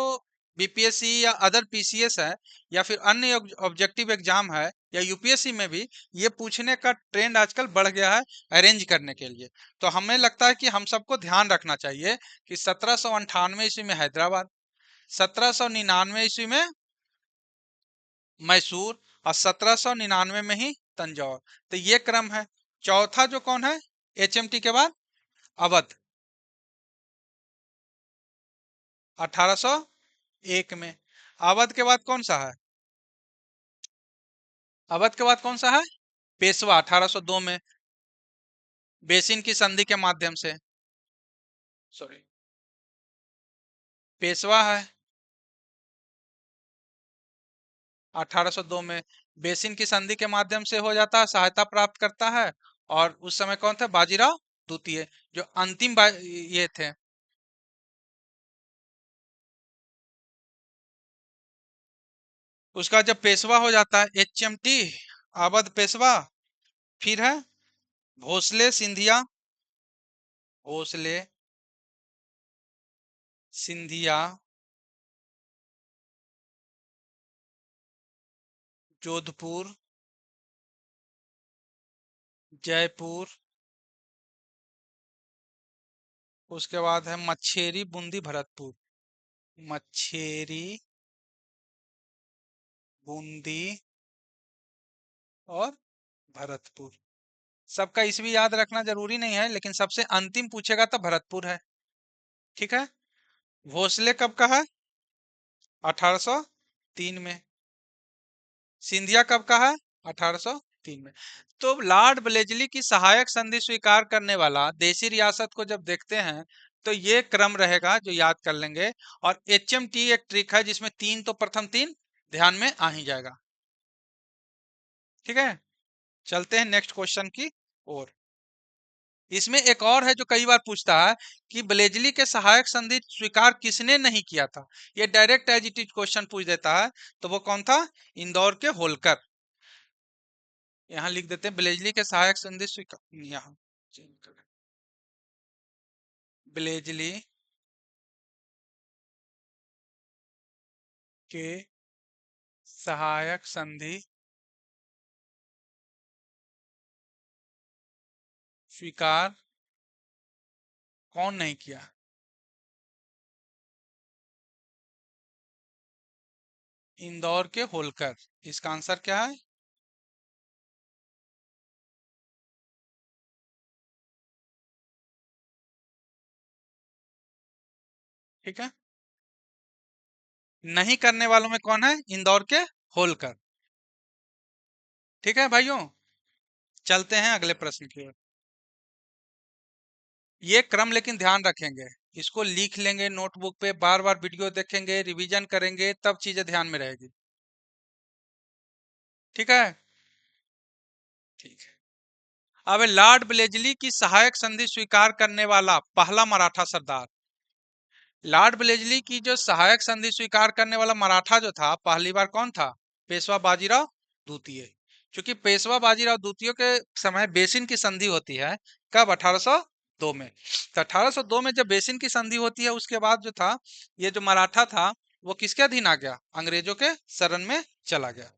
बीपीएससी या अदर पीसीएस है, या फिर अन्य ऑब्जेक्टिव एग्जाम है, या यूपीएससी में भी ये पूछने का ट्रेंड आजकल बढ़ गया है अरेंज करने के लिए। तो हमें लगता है कि हम सबको ध्यान रखना चाहिए कि 1798 ईस्वी में हैदराबाद, 1799 ईस्वी में मैसूर, और 1799 में ही तंजौर। तो ये क्रम है। चौथा जो कौन है एचएमटी के बाद? अवध, 1801 में। अवध के बाद कौन सा है? अवध के बाद कौन सा है? पेशवा, 1802 में, बेसिन की संधि के माध्यम से। सॉरी, पेशवा है 1802 में, बेसिन की संधि के माध्यम से हो जाता है, सहायता प्राप्त करता है। और उस समय कौन थे? बाजीराव द्वितीय, जो अंतिम ये थे। उसका जब पेशवा हो जाता है एचएमटी, अवध पेशवा, फिर है भोसले सिंधिया, भोसले सिंधिया, जोधपुर, जयपुर, उसके बाद है मच्छेरी, बूंदी, भरतपुर। मच्छेरी, बूंदी और भरतपुर। सबका इसवी याद रखना जरूरी नहीं है, लेकिन सबसे अंतिम पूछेगा तो भरतपुर है। ठीक है। भोसले कब का है? 1803 में। सिंधिया कब का है? 1803 में। तो लॉर्ड ब्लेजली की सहायक संधि स्वीकार करने वाला देशी रियासत को जब देखते हैं, तो ये क्रम रहेगा जो याद कर लेंगे। और एचएमटी एक ट्रिक है जिसमें तीन, तो प्रथम तीन ध्यान में आ ही जाएगा। ठीक है, चलते हैं नेक्स्ट क्वेश्चन की ओर। इसमें एक और है जो कई बार पूछता है कि ब्लेजली के सहायक संधि स्वीकार किसने नहीं किया था। ये direct as it is question पूछ देता है। तो वो कौन था? इंदौर के होलकर। यहाँ लिख देते हैं ब्लेजली के सहायक संधि स्वीकार, यहाँ ब्लेजली के सहायक संधि स्वीकार कौन नहीं किया? इंदौर के होलकर। इसका आंसर क्या है? ठीक है, नहीं करने वालों में कौन है? इंदौर के होलकर। ठीक है भाइयों, चलते हैं अगले प्रश्न की ओर। ये क्रम लेकिन ध्यान रखेंगे, इसको लिख लेंगे नोटबुक पे, बार बार वीडियो देखेंगे, रिवीजन करेंगे, तब चीजें ध्यान में रहेगी। ठीक है, ठीक है। अब लॉर्ड ब्लेजली की सहायक संधि स्वीकार करने वाला पहला मराठा सरदार। लॉर्ड ब्लेजली की जो सहायक संधि स्वीकार करने वाला मराठा जो था, पहली बार कौन था? पेशवा बाजीराव द्वितीय। क्योंकि पेशवा बाजीराव द्वितीय के समय बेसिन की संधि होती है। कब? 1802 में। तो 1802 में जब बेसिन की संधि होती है, उसके बाद जो था ये जो मराठा था, वो किसके अधीन आ गया? अंग्रेजों के शरण में चला गया।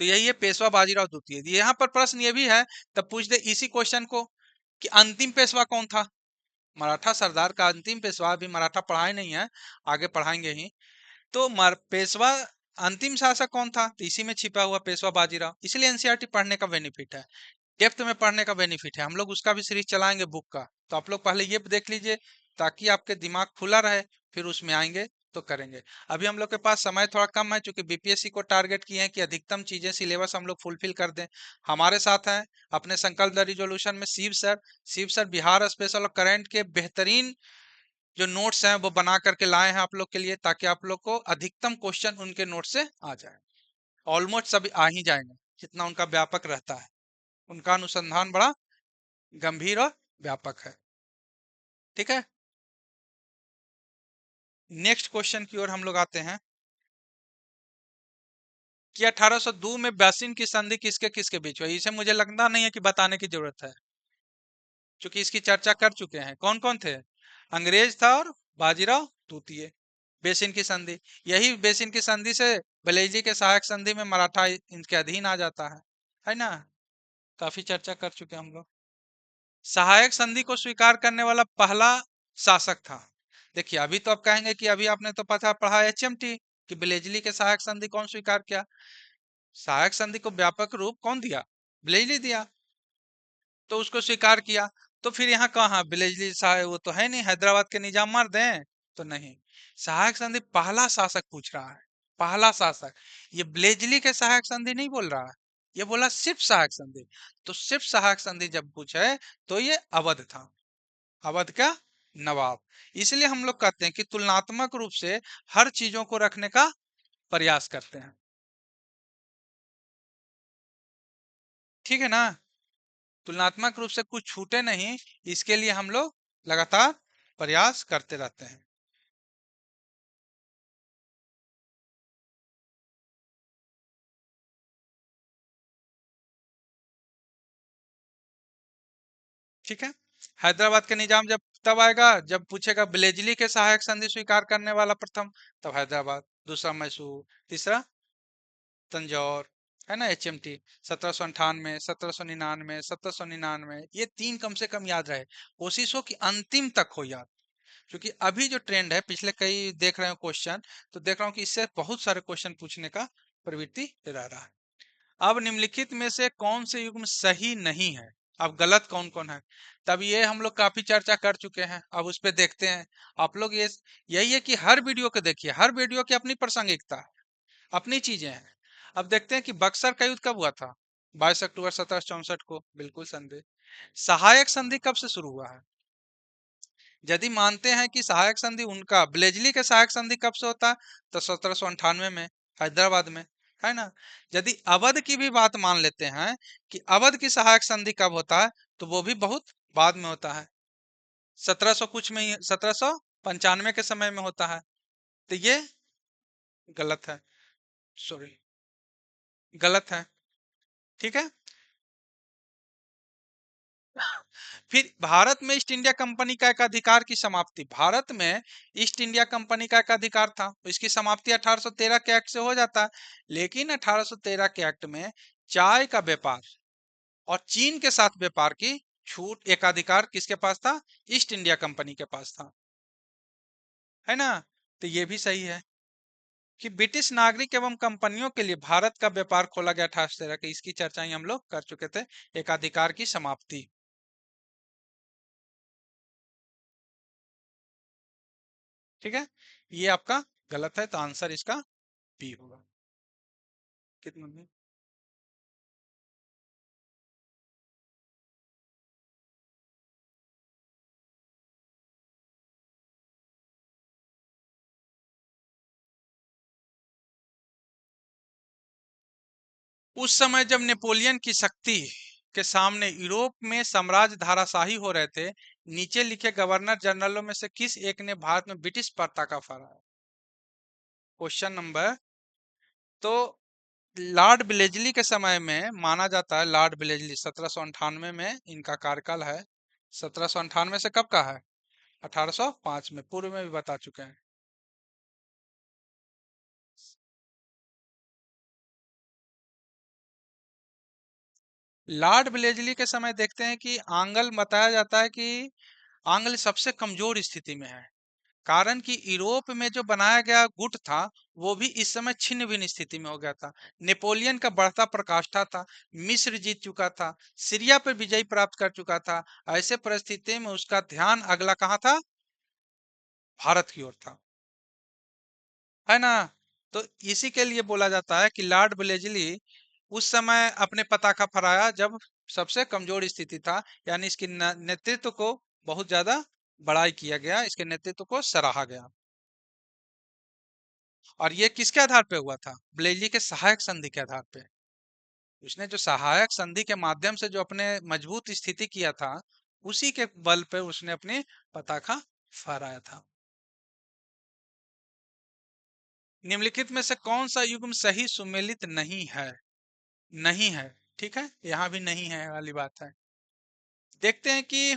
तो यही है पेशवा बाजीराव द्वितीय। यहाँ पर प्रश्न ये भी है, तब पूछ दे इसी क्वेश्चन को, कि अंतिम पेशवा कौन था? मराठा सरदार का अंतिम पेशवा, अभी मराठा पढ़ाए नहीं है, आगे पढ़ाएंगे ही। तो पेशवा अंतिम शासक कौन था, तो इसी में छिपा हुआ पेशवा बाजीराव। इसलिए एनसीईआरटी पढ़ने का बेनिफिट है, डेप्थ में पढ़ने का बेनिफिट है। हम लोग उसका भी सीरीज चलाएंगे बुक का, तो आप लोग पहले ये देख लीजिए ताकि आपके दिमाग खुला रहे, फिर उसमें आएंगे तो करेंगे। अभी हम लोग के पास समय थोड़ा कम है, क्योंकि बीपीएससी को टारगेट किए हैं कि अधिकतम चीजें सिलेबस हम लोग फुलफिल कर दें। हमारे साथ हैं अपने संकल्प द रिजोल्यूशन में शिव सर बिहार स्पेशल और करंट के बेहतरीन जो नोट्स हैं वो बना करके लाए हैं आप लोग के लिए, ताकि आप लोग को अधिकतम क्वेश्चन उनके नोट से आ जाए। ऑलमोस्ट सभी आ ही जाएंगे, जितना उनका व्यापक रहता है। उनका अनुसंधान बड़ा गंभीर और व्यापक है। ठीक है, नेक्स्ट क्वेश्चन की ओर हम लोग आते हैं कि 1802 में बैसिन की संधि किसके किसके बीच हुई। इसे मुझे लगता नहीं है कि बताने की जरूरत है, क्योंकि इसकी चर्चा कर चुके हैं। कौन कौन थे, अंग्रेज था और बाजीराव द्वितीय। बेसिन की संधि, यही बेसिन की संधि से बलेजी के सहायक संधि में मराठा इनके अधीन आ जाता है ना। काफी चर्चा कर चुके हैं हम लोग। सहायक संधि को स्वीकार करने वाला पहला शासक था। देखिए अभी तो आप कहेंगे कि अभी आपने तो पता पढ़ा एचएमटी कि ब्लेजली के सहायक संधि कौन स्वीकार किया। सहायक संधि को व्यापक रूप कौन दिया, ब्लेजली दिया, तो उसको स्वीकार किया। तो फिर यहाँ कहाँ ब्लेजली सहायक, वो तो है नहीं, हैदराबाद के निजाम मार दें तो नहीं। सहायक संधि पहला शासक पूछ रहा है, पहला शासक। ये ब्लेजली के सहायक संधि नहीं बोल रहा है, ये बोला सिर्फ सहायक संधि। तो सिर्फ सहायक संधि जब पूछे तो ये अवध था, अवध का नवाब। इसलिए हम लोग कहते हैं कि तुलनात्मक रूप से हर चीजों को रखने का प्रयास करते हैं। ठीक है ना, तुलनात्मक रूप से कुछ छूटे नहीं, इसके लिए हम लोग लगातार प्रयास करते रहते हैं। ठीक है, हैदराबाद के निजाम जब तब आएगा जब पूछेगा ब्लेजली के सहायक संधि स्वीकार करने वाला प्रथम, तब हैदराबाद, दूसरा मैसूर, तीसरा तंजौर, है ना एचएमटी। 1798, 1799, 1799, ये तीन कम से कम याद रहे। कोशिश हो कि अंतिम तक हो याद, क्योंकि अभी जो ट्रेंड है, पिछले कई देख रहे हो क्वेश्चन, तो देख रहा हूँ कि इससे बहुत सारे क्वेश्चन पूछने का प्रवृत्ति रह रहा है। अब निम्नलिखित में से कौन से युग्म सही नहीं है, अब गलत कौन कौन है, तब ये हम लोग काफी चर्चा कर चुके हैं। अब उस पे देखते हैं। आप लोग ये यही है कि हर वीडियो को देखिए, हर वीडियो की अपनी प्रासंगिकता है, अपनी चीजें हैं। अब देखते हैं कि बक्सर का युद्ध कब हुआ था, 22 अक्टूबर 1764 को, बिल्कुल संदेह। सहायक संधि कब से शुरू हुआ है, यदि मानते हैं कि सहायक संधि उनका ब्लेजली के सहायक संधि कब से होता है, तो 1798 में हैदराबाद में, है ना। यदि अवध की भी बात मान लेते हैं कि अवध की सहायक संधि कब होता है, तो वो भी बहुत बाद में होता है, 1700 कुछ में ही, 1795 के समय में होता है। तो ये गलत है, सॉरी, गलत है। ठीक है, फिर भारत में ईस्ट इंडिया कंपनी का एक अधिकार की समाप्ति, भारत में ईस्ट इंडिया कंपनी का एक अधिकार था, इसकी समाप्ति 1813 के एक्ट से हो जाता है। लेकिन 1813 के एक्ट में चाय का व्यापार और चीन के साथ व्यापार की छूट, एक अधिकार किसके पास था, ईस्ट इंडिया कंपनी के पास था, है ना। तो ये भी सही है कि ब्रिटिश नागरिक एवं कंपनियों के लिए भारत का व्यापार खोला गया 1813 के, इसकी चर्चाएं हम लोग कर चुके थे, एक अधिकार की समाप्ति। ठीक है, ये आपका गलत है, तो आंसर इसका बी होगा। कितना में? उस समय जब नेपोलियन की शक्ति के सामने यूरोप में साम्राज्य धाराशाही हो रहे थे, नीचे लिखे गवर्नर जनरलों में से किस एक ने भारत में ब्रिटिश पताका फहराया। क्वेश्चन नंबर, तो लॉर्ड ब्लेजली के समय में माना जाता है, लॉर्ड ब्लेजली 1798 में इनका कार्यकाल है। 1798 से कब का है, 1805 में, पूर्व में भी बता चुके हैं। लॉर्ड ब्लेजली के समय देखते हैं कि आंग्ल बताया जाता है कि आंग्ल सबसे कमजोर स्थिति में है। कारण कि यूरोप में जो बनाया गया गुट था वो भी इस समय छिन्न भिन्न स्थिति में हो गया था। नेपोलियन का बढ़ता प्रकाष्ठा था, मिस्र जीत चुका था, सीरिया पर विजय प्राप्त कर चुका था। ऐसे परिस्थिति में उसका ध्यान अगला कहाँ था? भारत की ओर था, है ना। तो इसी के लिए बोला जाता है कि लॉर्ड ब्लेजली उस समय अपने पताका फहराया जब सबसे कमजोर स्थिति था, यानी इसकी नेतृत्व को बहुत ज्यादा बड़ाई किया गया, इसके नेतृत्व को सराहा गया। और ये किसके आधार पे हुआ था? ब्लेजली के सहायक संधि के आधार पे। उसने जो सहायक संधि के माध्यम से जो अपने मजबूत स्थिति किया था, उसी के बल पे उसने अपनी पताका फहराया था। निम्नलिखित में से कौन सा युग्म सही सुमेलित नहीं है? नहीं है, ठीक है, यहाँ भी नहीं है वाली बात है। देखते हैं कि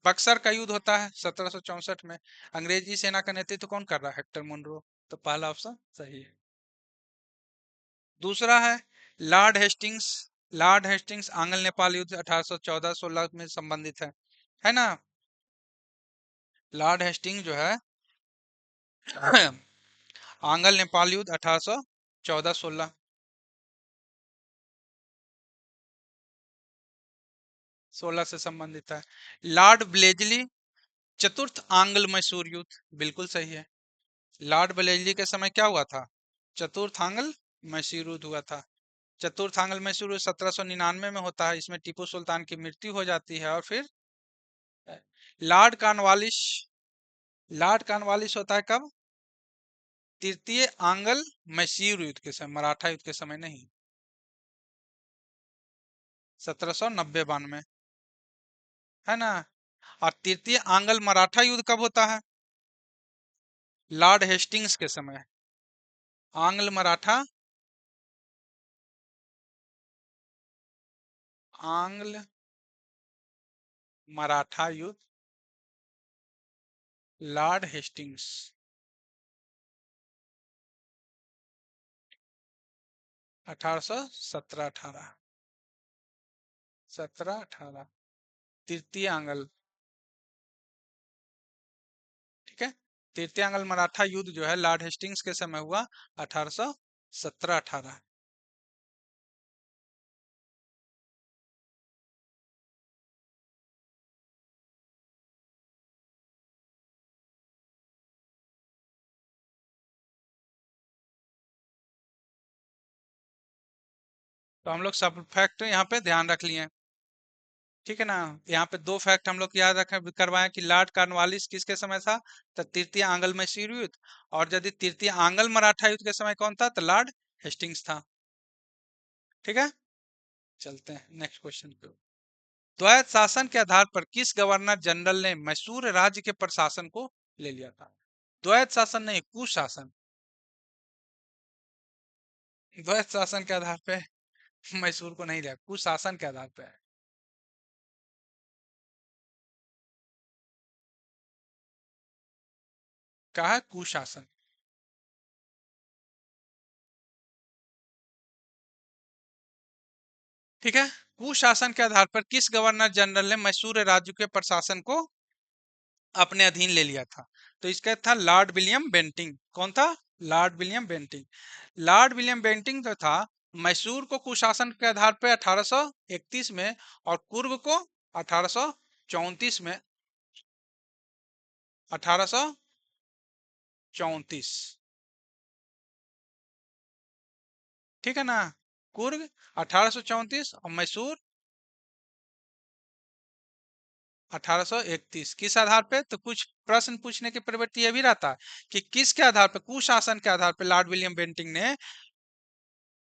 बक्सर का युद्ध होता है 1764 में, अंग्रेजी सेना का नेतृत्व कौन कर रहा है? Hector Munro. तो पहला ऑप्शन सही है। दूसरा है लॉर्ड हेस्टिंग्स। लॉर्ड हेस्टिंग्स आंग्ल नेपाल युद्ध 1814-16 में संबंधित है ना। लॉर्ड हेस्टिंग जो है आंग्ल नेपाल युद्ध 1814-16, 16 से संबंधित है। लॉर्ड ब्लेजली चतुर्थ आंग्ल मैसूर युद्ध, बिल्कुल सही है। लॉर्ड ब्लेजली के समय क्या हुआ था? चतुर्थ आंग्ल मैसूर युद्ध हुआ था। चतुर्थ आंग्ल मैसूर युद्ध 1799 में होता है। इसमें टीपू सुल्तान की मृत्यु हो जाती है। और फिर लॉर्ड कॉर्नवालिस। लॉर्ड कॉर्नवालिस होता है कब? तृतीय आंग्ल मैसूर युद्ध के समय, मराठा युद्ध के समय नहीं, 1790-92, है ना। और तृतीय आंग्ल मराठा युद्ध कब होता है? लॉर्ड हेस्टिंग्स के समय। आंग्ल मराठा, आंग्ल मराठा युद्ध, लॉर्ड हेस्टिंग्स, 1817-18, 17-18, तृतीय आंग्ल, ठीक है। तृतीय आंग्ल मराठा युद्ध जो है लॉर्ड हेस्टिंग्स के समय हुआ, 1817-18। तो हम लोग सब फैक्ट यहाँ पे ध्यान रख लिए, ठीक है ना। यहाँ पे दो फैक्ट हम लोग याद रखें करवाएं कि लॉर्ड कॉर्नवालिस किसके समय था? तो तृतीय आंग्ल मैसूर युद्ध। और यदि तृतीय आंग्ल मराठा युद्ध के समय कौन था? तो लॉर्ड हेस्टिंग्स था, ठीक है। चलते हैं नेक्स्ट क्वेश्चन पे। द्वैत शासन के आधार पर किस गवर्नर जनरल ने मैसूर राज्य के प्रशासन को ले लिया था? द्वैत शासन नहीं, कुशासन। द्वैत शासन के आधार पे मैसूर को नहीं लिया, कुशासन के आधार पे है। कहा है कुशासन, ठीक है। कुशासन के आधार पर किस गवर्नर जनरल ने मैसूर राज्य के प्रशासन को अपने अधीन ले लिया था? तो इसका था लॉर्ड विलियम बेंटिंग। कौन था? Lord William Bentinck. Lord William Bentinck जो था, मैसूर को कुशासन के आधार पर 1831 में और कुर्ग को 1834 में, 1834, ठीक है ना। कुर्ग 1834 और मैसूर 1831। किस आधार पे? तो कुछ प्रश्न पूछने की प्रवृत्ति यह भी रहता है कि किसके आधार पर, कुशासन के आधार पर लॉर्ड विलियम बेंटिंग ने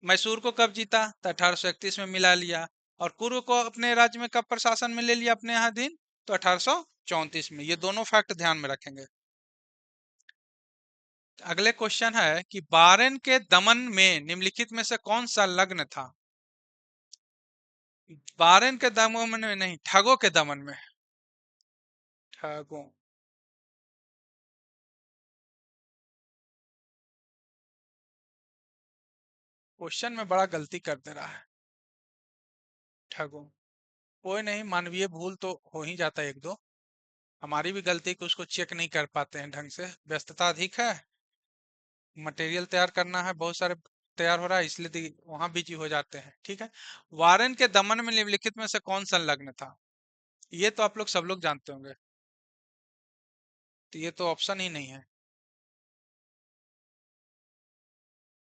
मैसूर को कब जीता? तो 1831 में मिला लिया। और कुर्ग को अपने राज्य में कब प्रशासन में ले लिया अपने यहाँ अधीन? तो 1834 में। ये दोनों फैक्ट ध्यान में रखेंगे। अगले क्वेश्चन है कि बारेन के दमन में निम्नलिखित में से कौन सा लग्न था? बारेन के दमन में नहीं, ठगों के दमन में। ठगों। क्वेश्चन में बड़ा गलती कर दे रहा है। ठगों। कोई नहीं, मानवीय भूल तो हो ही जाता है एक दो। हमारी भी गलती कि उसको चेक नहीं कर पाते हैं ढंग से, व्यस्तता अधिक है, मटेरियल तैयार करना है, बहुत सारे तैयार हो रहा है, इसलिए वहां बिजी हो जाते हैं। ठीक है। वारन के दमन में निम्नलिखित में से कौन संलग्न था? ये तो आप लोग सब लोग जानते होंगे, तो ये तो ऑप्शन ही नहीं है।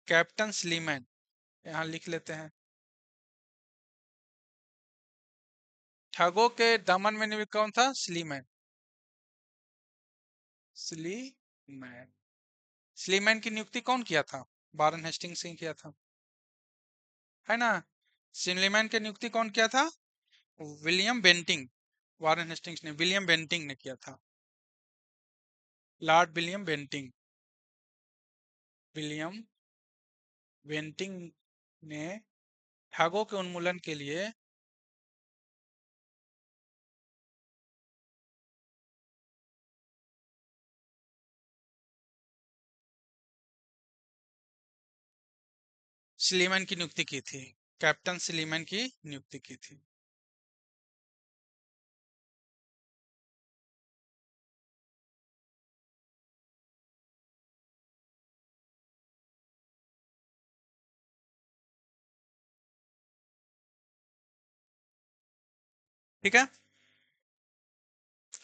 कैप्टन स्लीमैन, यहाँ लिख लेते हैं। ठगों के दमन में निम्नलिखित कौन था? स्लीमैन। स्लीमैन। स्लीमैन की नियुक्ति कौन किया था? वारन हेस्टिंग्स ने किया था, है ना। स्लीमैन की नियुक्ति कौन किया था? William Bentinck. वारन हेस्टिंग्स ने, विलियम बेंटिंग ने किया था। Lord William Bentinck. William Bentinck ने ठगों के उन्मूलन के लिए स्लीमैन की नियुक्ति की थी। कैप्टन स्लीमैन की नियुक्ति की थी। ठीक है।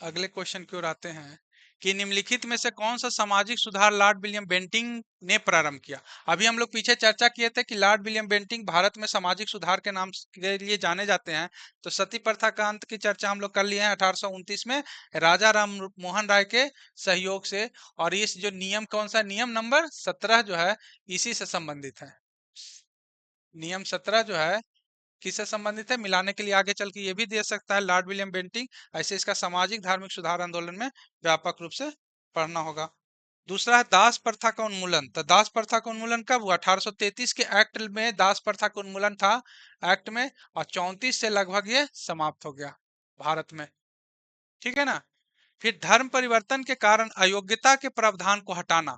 अगले क्वेश्चन की ओर आते हैं कि निम्नलिखित में से कौन सा सामाजिक सुधार लॉर्ड विलियम बेंटिंग ने प्रारंभ किया? अभी हम लोग पीछे चर्चा किए थे कि लॉर्ड विलियम बेंटिंग भारत में सामाजिक सुधार के नाम के लिए जाने जाते हैं। तो सती प्रथा का अंत की चर्चा हम लोग कर लिए हैं 1829 में, राजा राम मोहन राय के सहयोग से। और इस जो नियम, कौन सा नियम नंबर 17 जो है, इसी से संबंधित है। नियम 17 जो है किससे संबंधित है? मिलाने के लिए आगे चल के ये भी दे सकता है लॉर्ड विलियम बेंटिंग। ऐसे इसका सामाजिक धार्मिक सुधार आंदोलन में व्यापक रूप से पढ़ना होगा। दूसरा है दास प्रथा का उन्मूलन। तो दास प्रथा का उन्मूलन कब हुआ? 1833 के एक्ट में दास प्रथा का उन्मूलन था, एक्ट में। और 34 से लगभग ये समाप्त हो गया भारत में। ठीक है ना। फिर धर्म परिवर्तन के कारण अयोग्यता के प्रावधान को हटाना।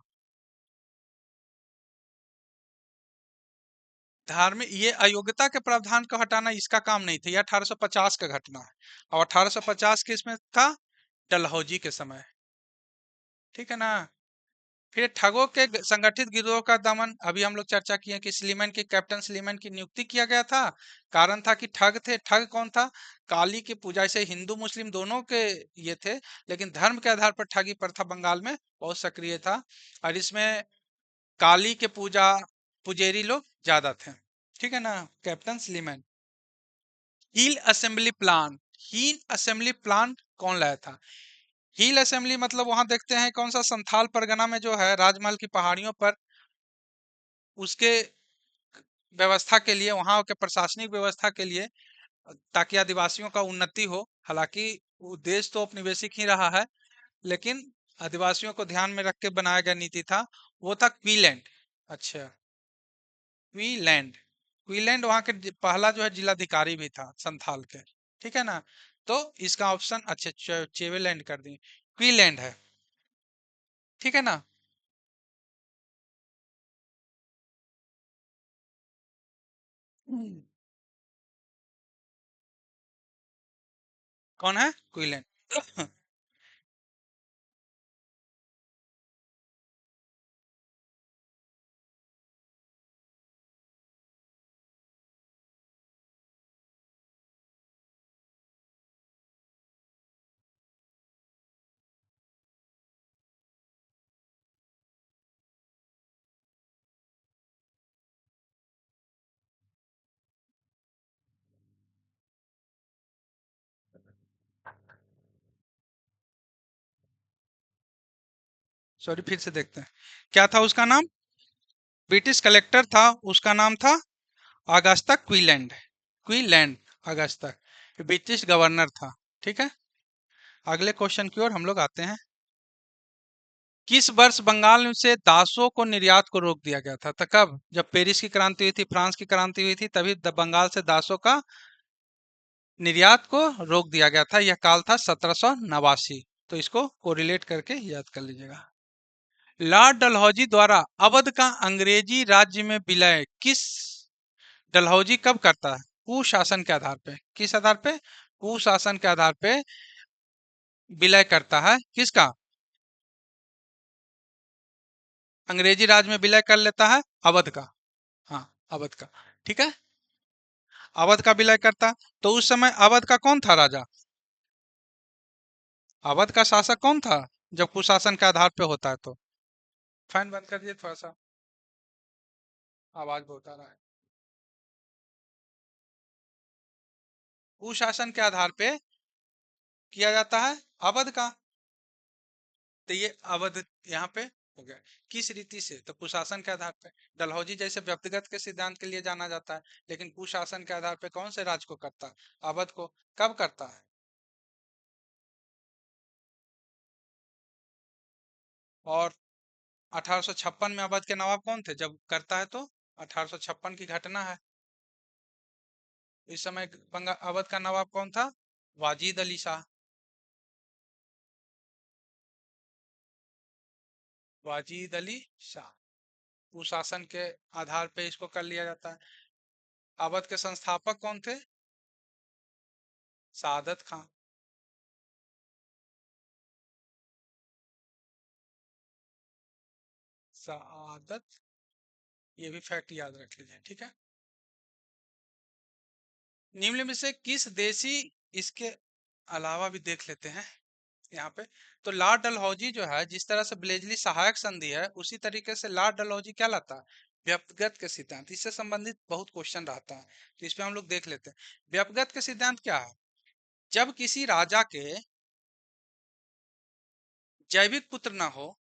धार्मिक, ये अयोग्यता के प्रावधान को हटाना इसका काम नहीं था, ये 1850 का घटना है। और 1850 के इसमें था डलहौजी के समय। ठीक है ना। फिर ठगों के संगठित गिरोह का दमन, अभी हम लोग चर्चा किए कि स्लीमैन की, कैप्टन स्लीमैन की नियुक्ति किया गया था। कारण था कि ठग थे। ठग कौन था? काली की पूजा, से हिंदू मुस्लिम दोनों के ये थे, लेकिन धर्म के आधार पर ठगी प्रथा बंगाल में बहुत सक्रिय था। और इसमें काली के पूजा पुजेरी लोग ज्यादा थे। ठीक है ना। Captain Sleeman. Hill assembly plan. Hill assembly plan कौन लाया था? हिल असेंबली मतलब वहां देखते हैं कौन सा, संथाल परगना में जो है, राजमहल की पहाड़ियों पर, उसके व्यवस्था के लिए, वहां के प्रशासनिक व्यवस्था के लिए, ताकि आदिवासियों का उन्नति हो। हालांकि वो देश तो औपनिवेशिक ही रहा है, लेकिन आदिवासियों को ध्यान में रख के बनाया गया नीति था। वो था क्वीलैंड। अच्छा, क्वीलैंड। क्वीलैंड वहां के पहला जो है जिलाधिकारी भी था संथाल के। ठीक है ना। तो इसका ऑप्शन, अच्छा, चेवेलैंड कर दी, क्वीलैंड है। ठीक है ना। हम्म। कौन है क्वीलैंड? सॉरी, फिर से देखते हैं। क्या था उसका नाम? ब्रिटिश कलेक्टर था, उसका नाम था अगस्ता क्वीलैंड। क्वीलैंड, अगस्ता, ब्रिटिश गवर्नर था। ठीक है। अगले क्वेश्चन की ओर हम लोग आते हैं। किस वर्ष बंगाल से दासों को निर्यात को रोक दिया गया था? तो कब? जब पेरिस की क्रांति हुई थी, फ्रांस की क्रांति हुई थी, तभी बंगाल से दासों का निर्यात को रोक दिया गया था। यह काल था 1789। तो इसको कोरिलेट करके याद कर लीजिएगा। लॉर्ड डलहौजी द्वारा अवध का अंग्रेजी राज्य में विलय किस, डलहौजी कब करता है? कुशासन के आधार पे। किस आधार पे? कुशासन के आधार पे विलय करता है किसका? अंग्रेजी राज में विलय कर लेता है अवध का। हाँ, अवध का। ठीक है, अवध का विलय करता है। तो उस समय अवध का कौन था राजा? अवध का शासक कौन था जब कुशासन के आधार पे होता है तो? फैन बंद कर दिए, थोड़ा सा आवाज बहुत आ रहा है। कुशासन के आधार पे किया जाता है अवध का। तो ये अवध यहाँ पे हो गया। किस रीति से? तो कुशासन के आधार पे। डलहौजी जैसे व्यक्तिगत के सिद्धांत के लिए जाना जाता है, लेकिन कुशासन के आधार पे कौन से राज को करता है? अवध को। कब करता है? और 1856 में अवध के नवाब कौन थे जब करता है तो? 1856 की घटना है। इस समय अवध का नवाब कौन था? वाजिद अली शाह। वाजिद अली शाह। कुशासन के आधार पे इसको कर लिया जाता है। अवध के संस्थापक कौन थे? सादत खां। सादत, ये भी फैक्ट याद रख लीजिए, ठीक है। निम्न में से किस देशी, इसके अलावा भी देख लेते हैं यहाँ पे। तो लॉर्ड डलहौजी जो है, जिस तरह से ब्लेजली सहायक संधि है, उसी तरीके से लॉर्ड डलहौजी क्या लाता है? व्यक्तिगत के सिद्धांत। इससे संबंधित बहुत क्वेश्चन रहता है, तो इस पे हम लोग देख लेते हैं। व्यक्तिगत के सिद्धांत क्या है? जब किसी राजा के जैविक पुत्र ना हो,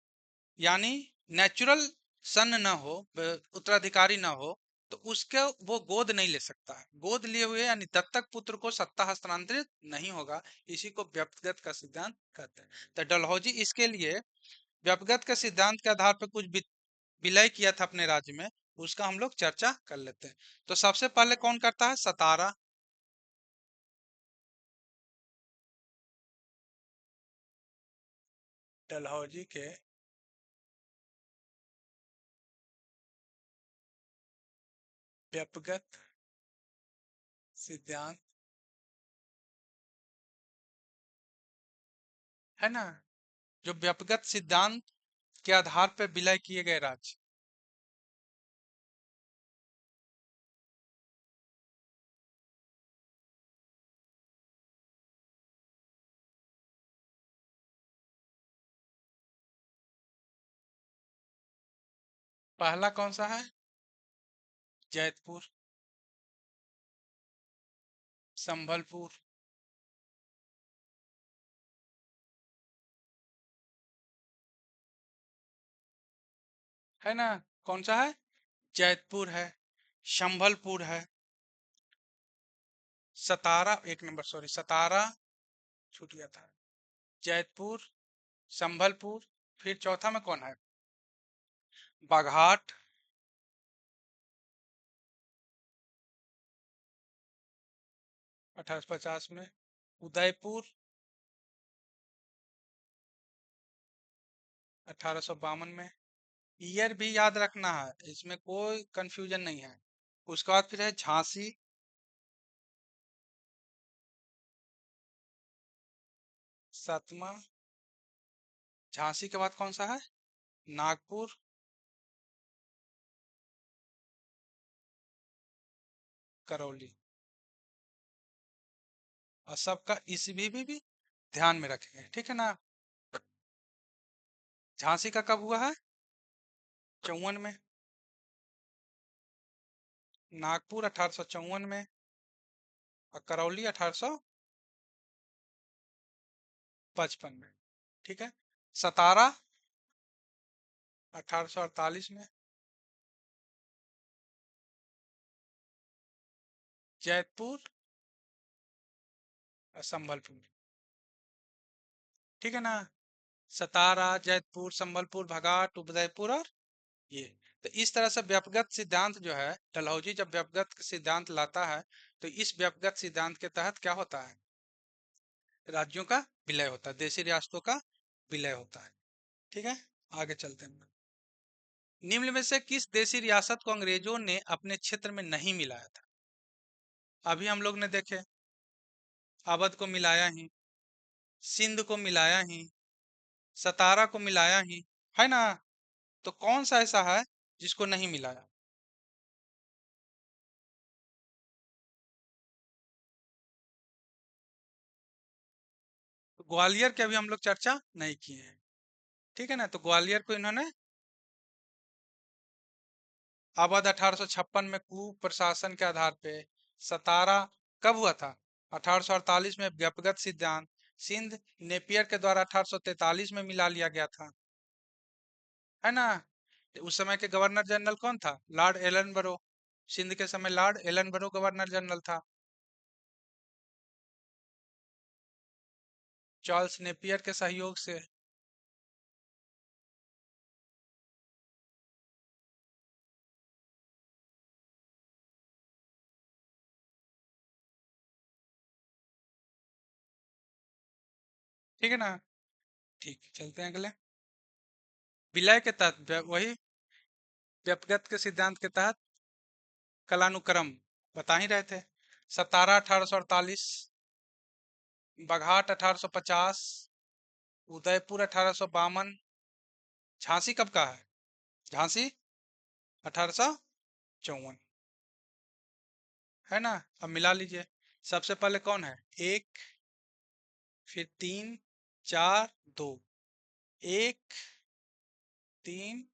यानी नेचुरल सन न हो, उत्तराधिकारी ना हो, तो उसके वो गोद नहीं ले सकता है। गोद लिए हुए यानी दत्तक पुत्र को सत्ता हस्तांतरित नहीं होगा। इसी को व्यक्तिगत का सिद्धांत कहते हैं। तो डलहौजी इसके लिए व्यक्तिगत के सिद्धांत के आधार पर कुछ विलय किया था अपने राज्य में, उसका हम लोग चर्चा कर लेते हैं। तो सबसे पहले कौन करता है? सतारा। डलहौजी के व्यक्तिगत सिद्धांत, है ना, जो व्यक्तिगत सिद्धांत के आधार पर विलय किए गए राज्य। पहला कौन सा है? जैतपुर। संभलपुर। है ना, कौन सा है? जैतपुर है, संभलपुर है, सतारा, एक नंबर, सॉरी, सतारा छूट गया था। जैतपुर, संभलपुर, फिर चौथा में कौन है? बाघाट। 1850 में। उदयपुर 1852 में। ईयर भी याद रखना है, इसमें कोई कंफ्यूजन नहीं है। उसके बाद फिर है झांसी। सातवां। झांसी के बाद कौन सा है? नागपुर। करौली। और सबका इस भी ध्यान में रखेंगे, ठीक है ना। झांसी का कब हुआ है? 54 में। नागपुर 1854 में। और करौली 1855 में। ठीक है। सतारा 1848 में। जैतपुर और संबलपुर। ठीक है ना। सतारा, जैतपुर, संबलपुर, भगाट, उदयपुर और ये। तो इस तरह से व्यक्तिगत सिद्धांत जो है, डलहौजी जब व्यक्तिगत सिद्धांत लाता है, तो इस व्यक्तिगत सिद्धांत के तहत क्या होता है? राज्यों का विलय होता है, देशी रियासतों का विलय होता है। ठीक है, आगे चलते हैं। निम्न में से किस देशी रियासत को अंग्रेजों ने अपने क्षेत्र में नहीं मिलाया था? अभी हम लोग ने देखे, अवध को मिलाया ही, सिंध को मिलाया ही, सतारा को मिलाया ही, है ना? तो कौन सा ऐसा है जिसको नहीं मिलाया? तो ग्वालियर की अभी हम लोग चर्चा नहीं किए हैं, ठीक है ना? तो ग्वालियर को इन्होंने अवध 1856 में कुप्रशासन के आधार पे, सतारा कब हुआ था? 1848 में व्यक्तिगत सिद्धांत, सिंध नेपियर के द्वारा 1843 में मिला लिया गया था, है ना? तो उस समय के गवर्नर जनरल कौन था? लॉर्ड एलन बरो। सिंध के समय लॉर्ड एलन बरो गवर्नर जनरल था। चार्ल्स नेपियर के सहयोग से। ठीक है ना? ठीक, चलते हैं अगले। विलय के तहत वही व्यक्तिगत के सिद्धांत के तहत कलानुक्रम बता ही रहे थे। सतारा 1848, बघाट 1850, उदयपुर 1852, झांसी कब का है? झांसी 1854, है ना? अब मिला लीजिए। सबसे पहले कौन है? एक, फिर तीन, चार, दो। एक, तीन,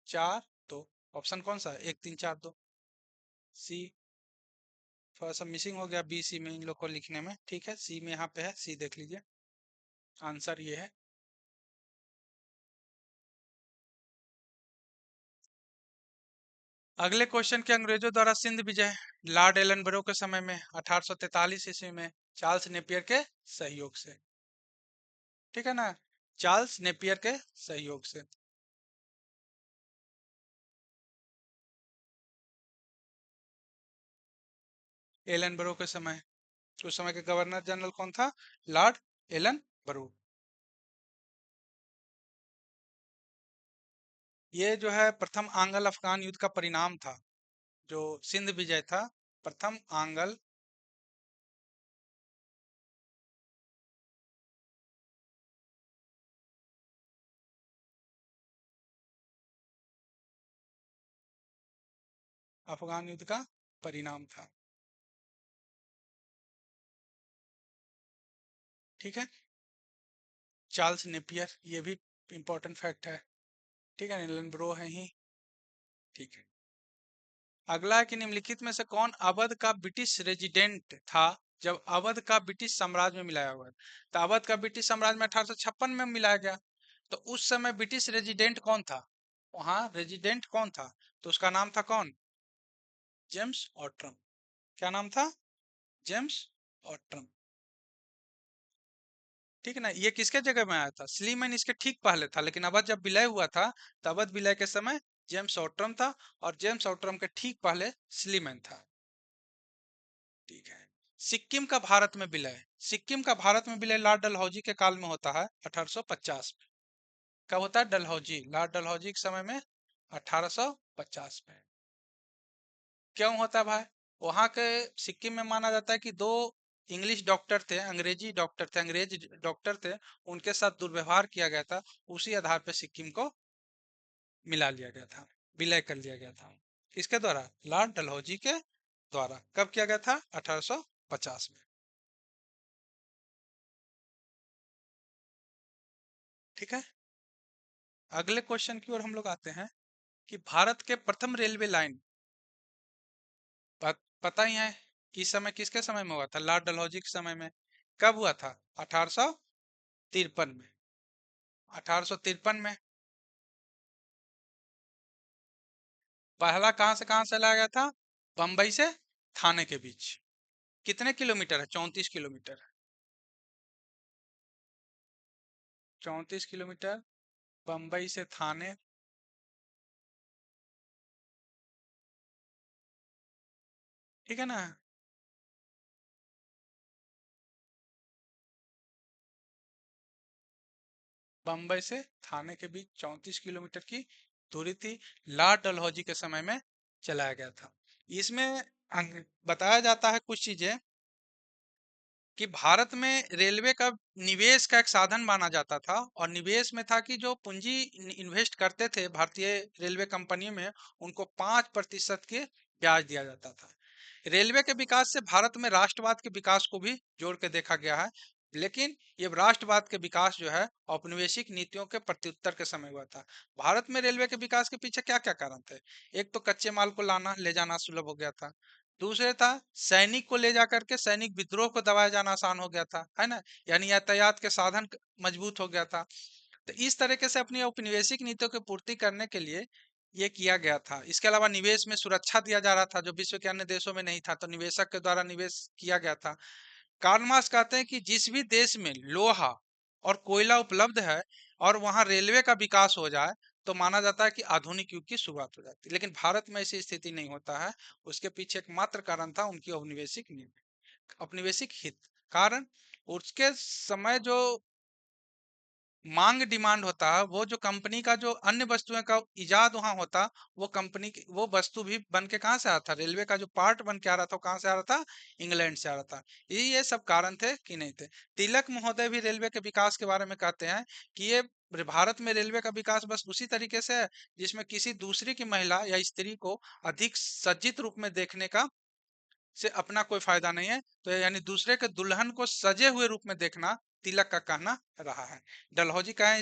चार, दो। ऑप्शन कौन सा है? एक, तीन, चार, दो। सी। थोड़ा सा मिसिंग हो गया बी सी में इन लोग को लिखने में, ठीक है? सी में यहाँ पे है, सी देख लीजिए, आंसर ये है। अगले क्वेश्चन के अंग्रेजों द्वारा सिंध विजय, लॉर्ड एलन बरो के समय में 1843 ईस्वी में, चार्ल्स नेपियर के सहयोग से, ठीक है ना? चार्ल्स नेपियर के सहयोग से। एलन बरो के समय, उस समय के गवर्नर जनरल कौन था? लॉर्ड एलन बरो। ये जो है प्रथम आंग्ल अफगान युद्ध का परिणाम था, जो सिंध विजय था। प्रथम आंग्ल अफगान युद्ध का परिणाम था, ठीक है? चार्ल्स नेपियर, ये भी इंपॉर्टेंट फैक्ट है, ठीक है? एलन ब्रो है ही, ठीक है? अगला है कि निम्नलिखित में से कौन अवध का ब्रिटिश रेजिडेंट था जब अवध का ब्रिटिश साम्राज्य में मिलाया हुआ? तो अवध का ब्रिटिश साम्राज्य में 1856 में मिलाया गया। तो उस समय ब्रिटिश रेजिडेंट कौन था? वहां रेजिडेंट कौन था? तो उसका नाम था कौन? जेम्स ऑट्रम। क्या नाम था? जेम्स ऑट्रम, ठीक है ना? ये किसके जगह में आया था? स्लीमैन इसके ठीक पहले था, लेकिन अवध जब विलय हुआ था, तो अवध विलय के समय जेम्स ऑट्रम था, और जेम्स ऑट्रम के ठीक पहले स्लीमैन था, ठीक है? सिक्किम का भारत में विलय, सिक्किम का भारत में विलय लॉर्ड डलहौजी के काल में होता है, 1850 में। कब होता है? डलहौजी, लॉर्ड डलहौजी के समय में, 1850 में। क्यों होता है भाई? वहां के सिक्किम में माना जाता है कि दो इंग्लिश डॉक्टर थे, अंग्रेजी डॉक्टर थे, अंग्रेज डॉक्टर थे, उनके साथ दुर्व्यवहार किया गया था। उसी आधार पर सिक्किम को मिला लिया गया था, विलय कर लिया गया था। किसके द्वारा? लॉर्ड डलहौजी के द्वारा। कब किया गया था? 1850 में, ठीक है? अगले क्वेश्चन की ओर हम लोग आते हैं कि भारत के प्रथम रेलवे लाइन, पता ही है किस समय, किसके समय में हुआ था? लॉर्ड डलहौजी के समय में। कब हुआ था? 1853 में। 1853 में पहला कहां से लाया गया था? बंबई से थाने के बीच। कितने किलोमीटर है? 34 किलोमीटर। 34 किलोमीटर, बंबई से थाने, ठीक है ना? बंबई से थाने के बीच 34 किलोमीटर की दूरी थी। लॉर्ड डलहौजी के समय में चलाया गया था। इसमें बताया जाता है कुछ चीजें कि भारत में रेलवे का निवेश का एक साधन माना जाता था, और निवेश में था कि जो पूंजी इन्वेस्ट करते थे भारतीय रेलवे कंपनी में, उनको 5% के ब्याज दिया जाता था। रेलवे के विकास से भारत में राष्ट्रवाद के विकास को भी जोड़ के देखा गया है, लेकिन ये राष्ट्रवाद के विकास जो है औपनिवेशिक नीतियों के प्रत्युत्तर के समय हुआ था। भारत में रेलवे के विकास के पीछे क्या क्या कारण थे? एक तो कच्चे माल को लाना ले जाना सुलभ हो गया था। दूसरे था सैनिक को ले जाकर के सैनिक विद्रोह को दबाया जाना आसान हो गया था, है ना? यानी यातायात के साधन मजबूत हो गया था। तो इस तरीके से अपनी औपनिवेशिक नीतियों की पूर्ति करने के लिए ये किया गया था। इसके अलावा निवेश में सुरक्षा दिया जा रहा था, जो विश्व के अन्य देशों में नहीं था, तो निवेशक के द्वारा निवेश किया गया था। कार्ल मार्क्स कहते हैं कि जिस भी देश में लोहा और कोयला उपलब्ध है और वहां रेलवे का विकास हो जाए, तो माना जाता है कि आधुनिक युग की शुरुआत हो जाती है। लेकिन भारत में ऐसी स्थिति नहीं होता है। उसके पीछे एकमात्र कारण था उनकी औपनिवेशिक नीति, औपनिवेशिक हित। कारण उसके समय जो मांग डिमांड होता है, वो जो कंपनी का जो अन्य वस्तुएं का इजाद वहां होता, वो कंपनी की वो वस्तु भी बन के कहाँ से आ रहा था? रेलवे का जो पार्ट बन के आ रहा था, वो कहाँ से आ रहा था? इंग्लैंड से आ रहा था। ये सब कारण थे कि नहीं थे? तिलक महोदय भी रेलवे के विकास के बारे में कहते हैं कि ये भारत में रेलवे का विकास बस उसी तरीके से है जिसमें किसी दूसरी की महिला या स्त्री को अधिक सज्जित रूप में देखने का से अपना कोई फायदा नहीं है। तो यानी दूसरे के दुल्हन को सजे हुए रूप में देखना तिलक का कहना रहा है। डलहौजी का है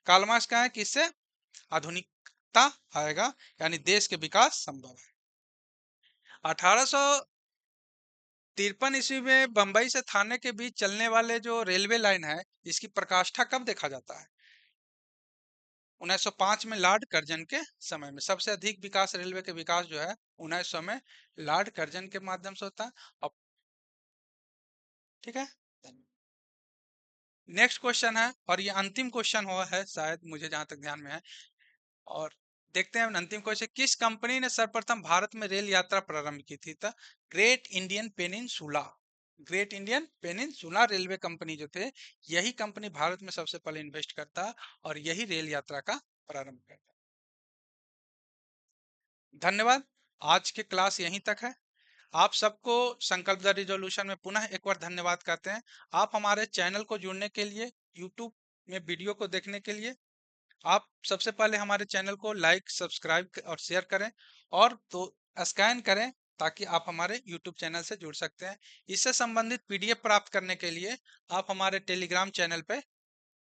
कालमास का है कि इससे आधुनिकता आएगा, यानी देश के विकास संभव है। 1853 ईस्वी में बंबई से थाने के बीच चलने वाले जो रेलवे लाइन है, इसकी प्रकाष्ठा कब देखा जाता है? 1905 में लॉर्ड कर्जन के समय में। सबसे अधिक विकास रेलवे के विकास जो है 1900 में लॉर्ड कर्जन के माध्यम से होता है। अब ठीक है, नेक्स्ट क्वेश्चन है, और ये अंतिम क्वेश्चन हुआ है शायद, मुझे जहां तक ध्यान में है। और देखते हैं अंतिम क्वेश्चन, किस कंपनी ने सर्वप्रथम भारत में रेल यात्रा प्रारंभ की थी? तो great Indian peninsula, great Indian peninsula railway company जो थे, यही कंपनी भारत में सबसे पहले इन्वेस्ट करता और यही रेल यात्रा का प्रारंभ करता। धन्यवाद। आज के क्लास यहीं तक है। आप सबको संकल्प द रिजोल्यूशन में पुनः एक बार धन्यवाद कहते हैं। आप हमारे चैनल को जुड़ने के लिए, यूट्यूब में वीडियो को देखने के लिए, आप सबसे पहले हमारे चैनल को लाइक, सब्सक्राइब और शेयर करें, और तो स्कैन करें, ताकि आप हमारे यूट्यूब चैनल से जुड़ सकते हैं। इससे संबंधित पीडीएफ प्राप्त करने के लिए आप हमारे टेलीग्राम चैनल पे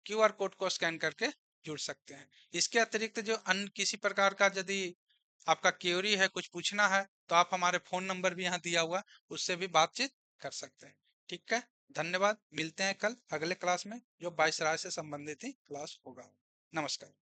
क्यूआर कोड को स्कैन करके जुड़ सकते हैं। इसके अतिरिक्त जो अन्य किसी प्रकार का यदि आपका क्वेरी है, कुछ पूछना है, तो आप हमारे फोन नंबर भी यहाँ दिया हुआ, उससे भी बातचीत कर सकते हैं। ठीक है, धन्यवाद। मिलते हैं कल अगले क्लास में, जो 22 राय से संबंधित ही क्लास होगा। नमस्कार।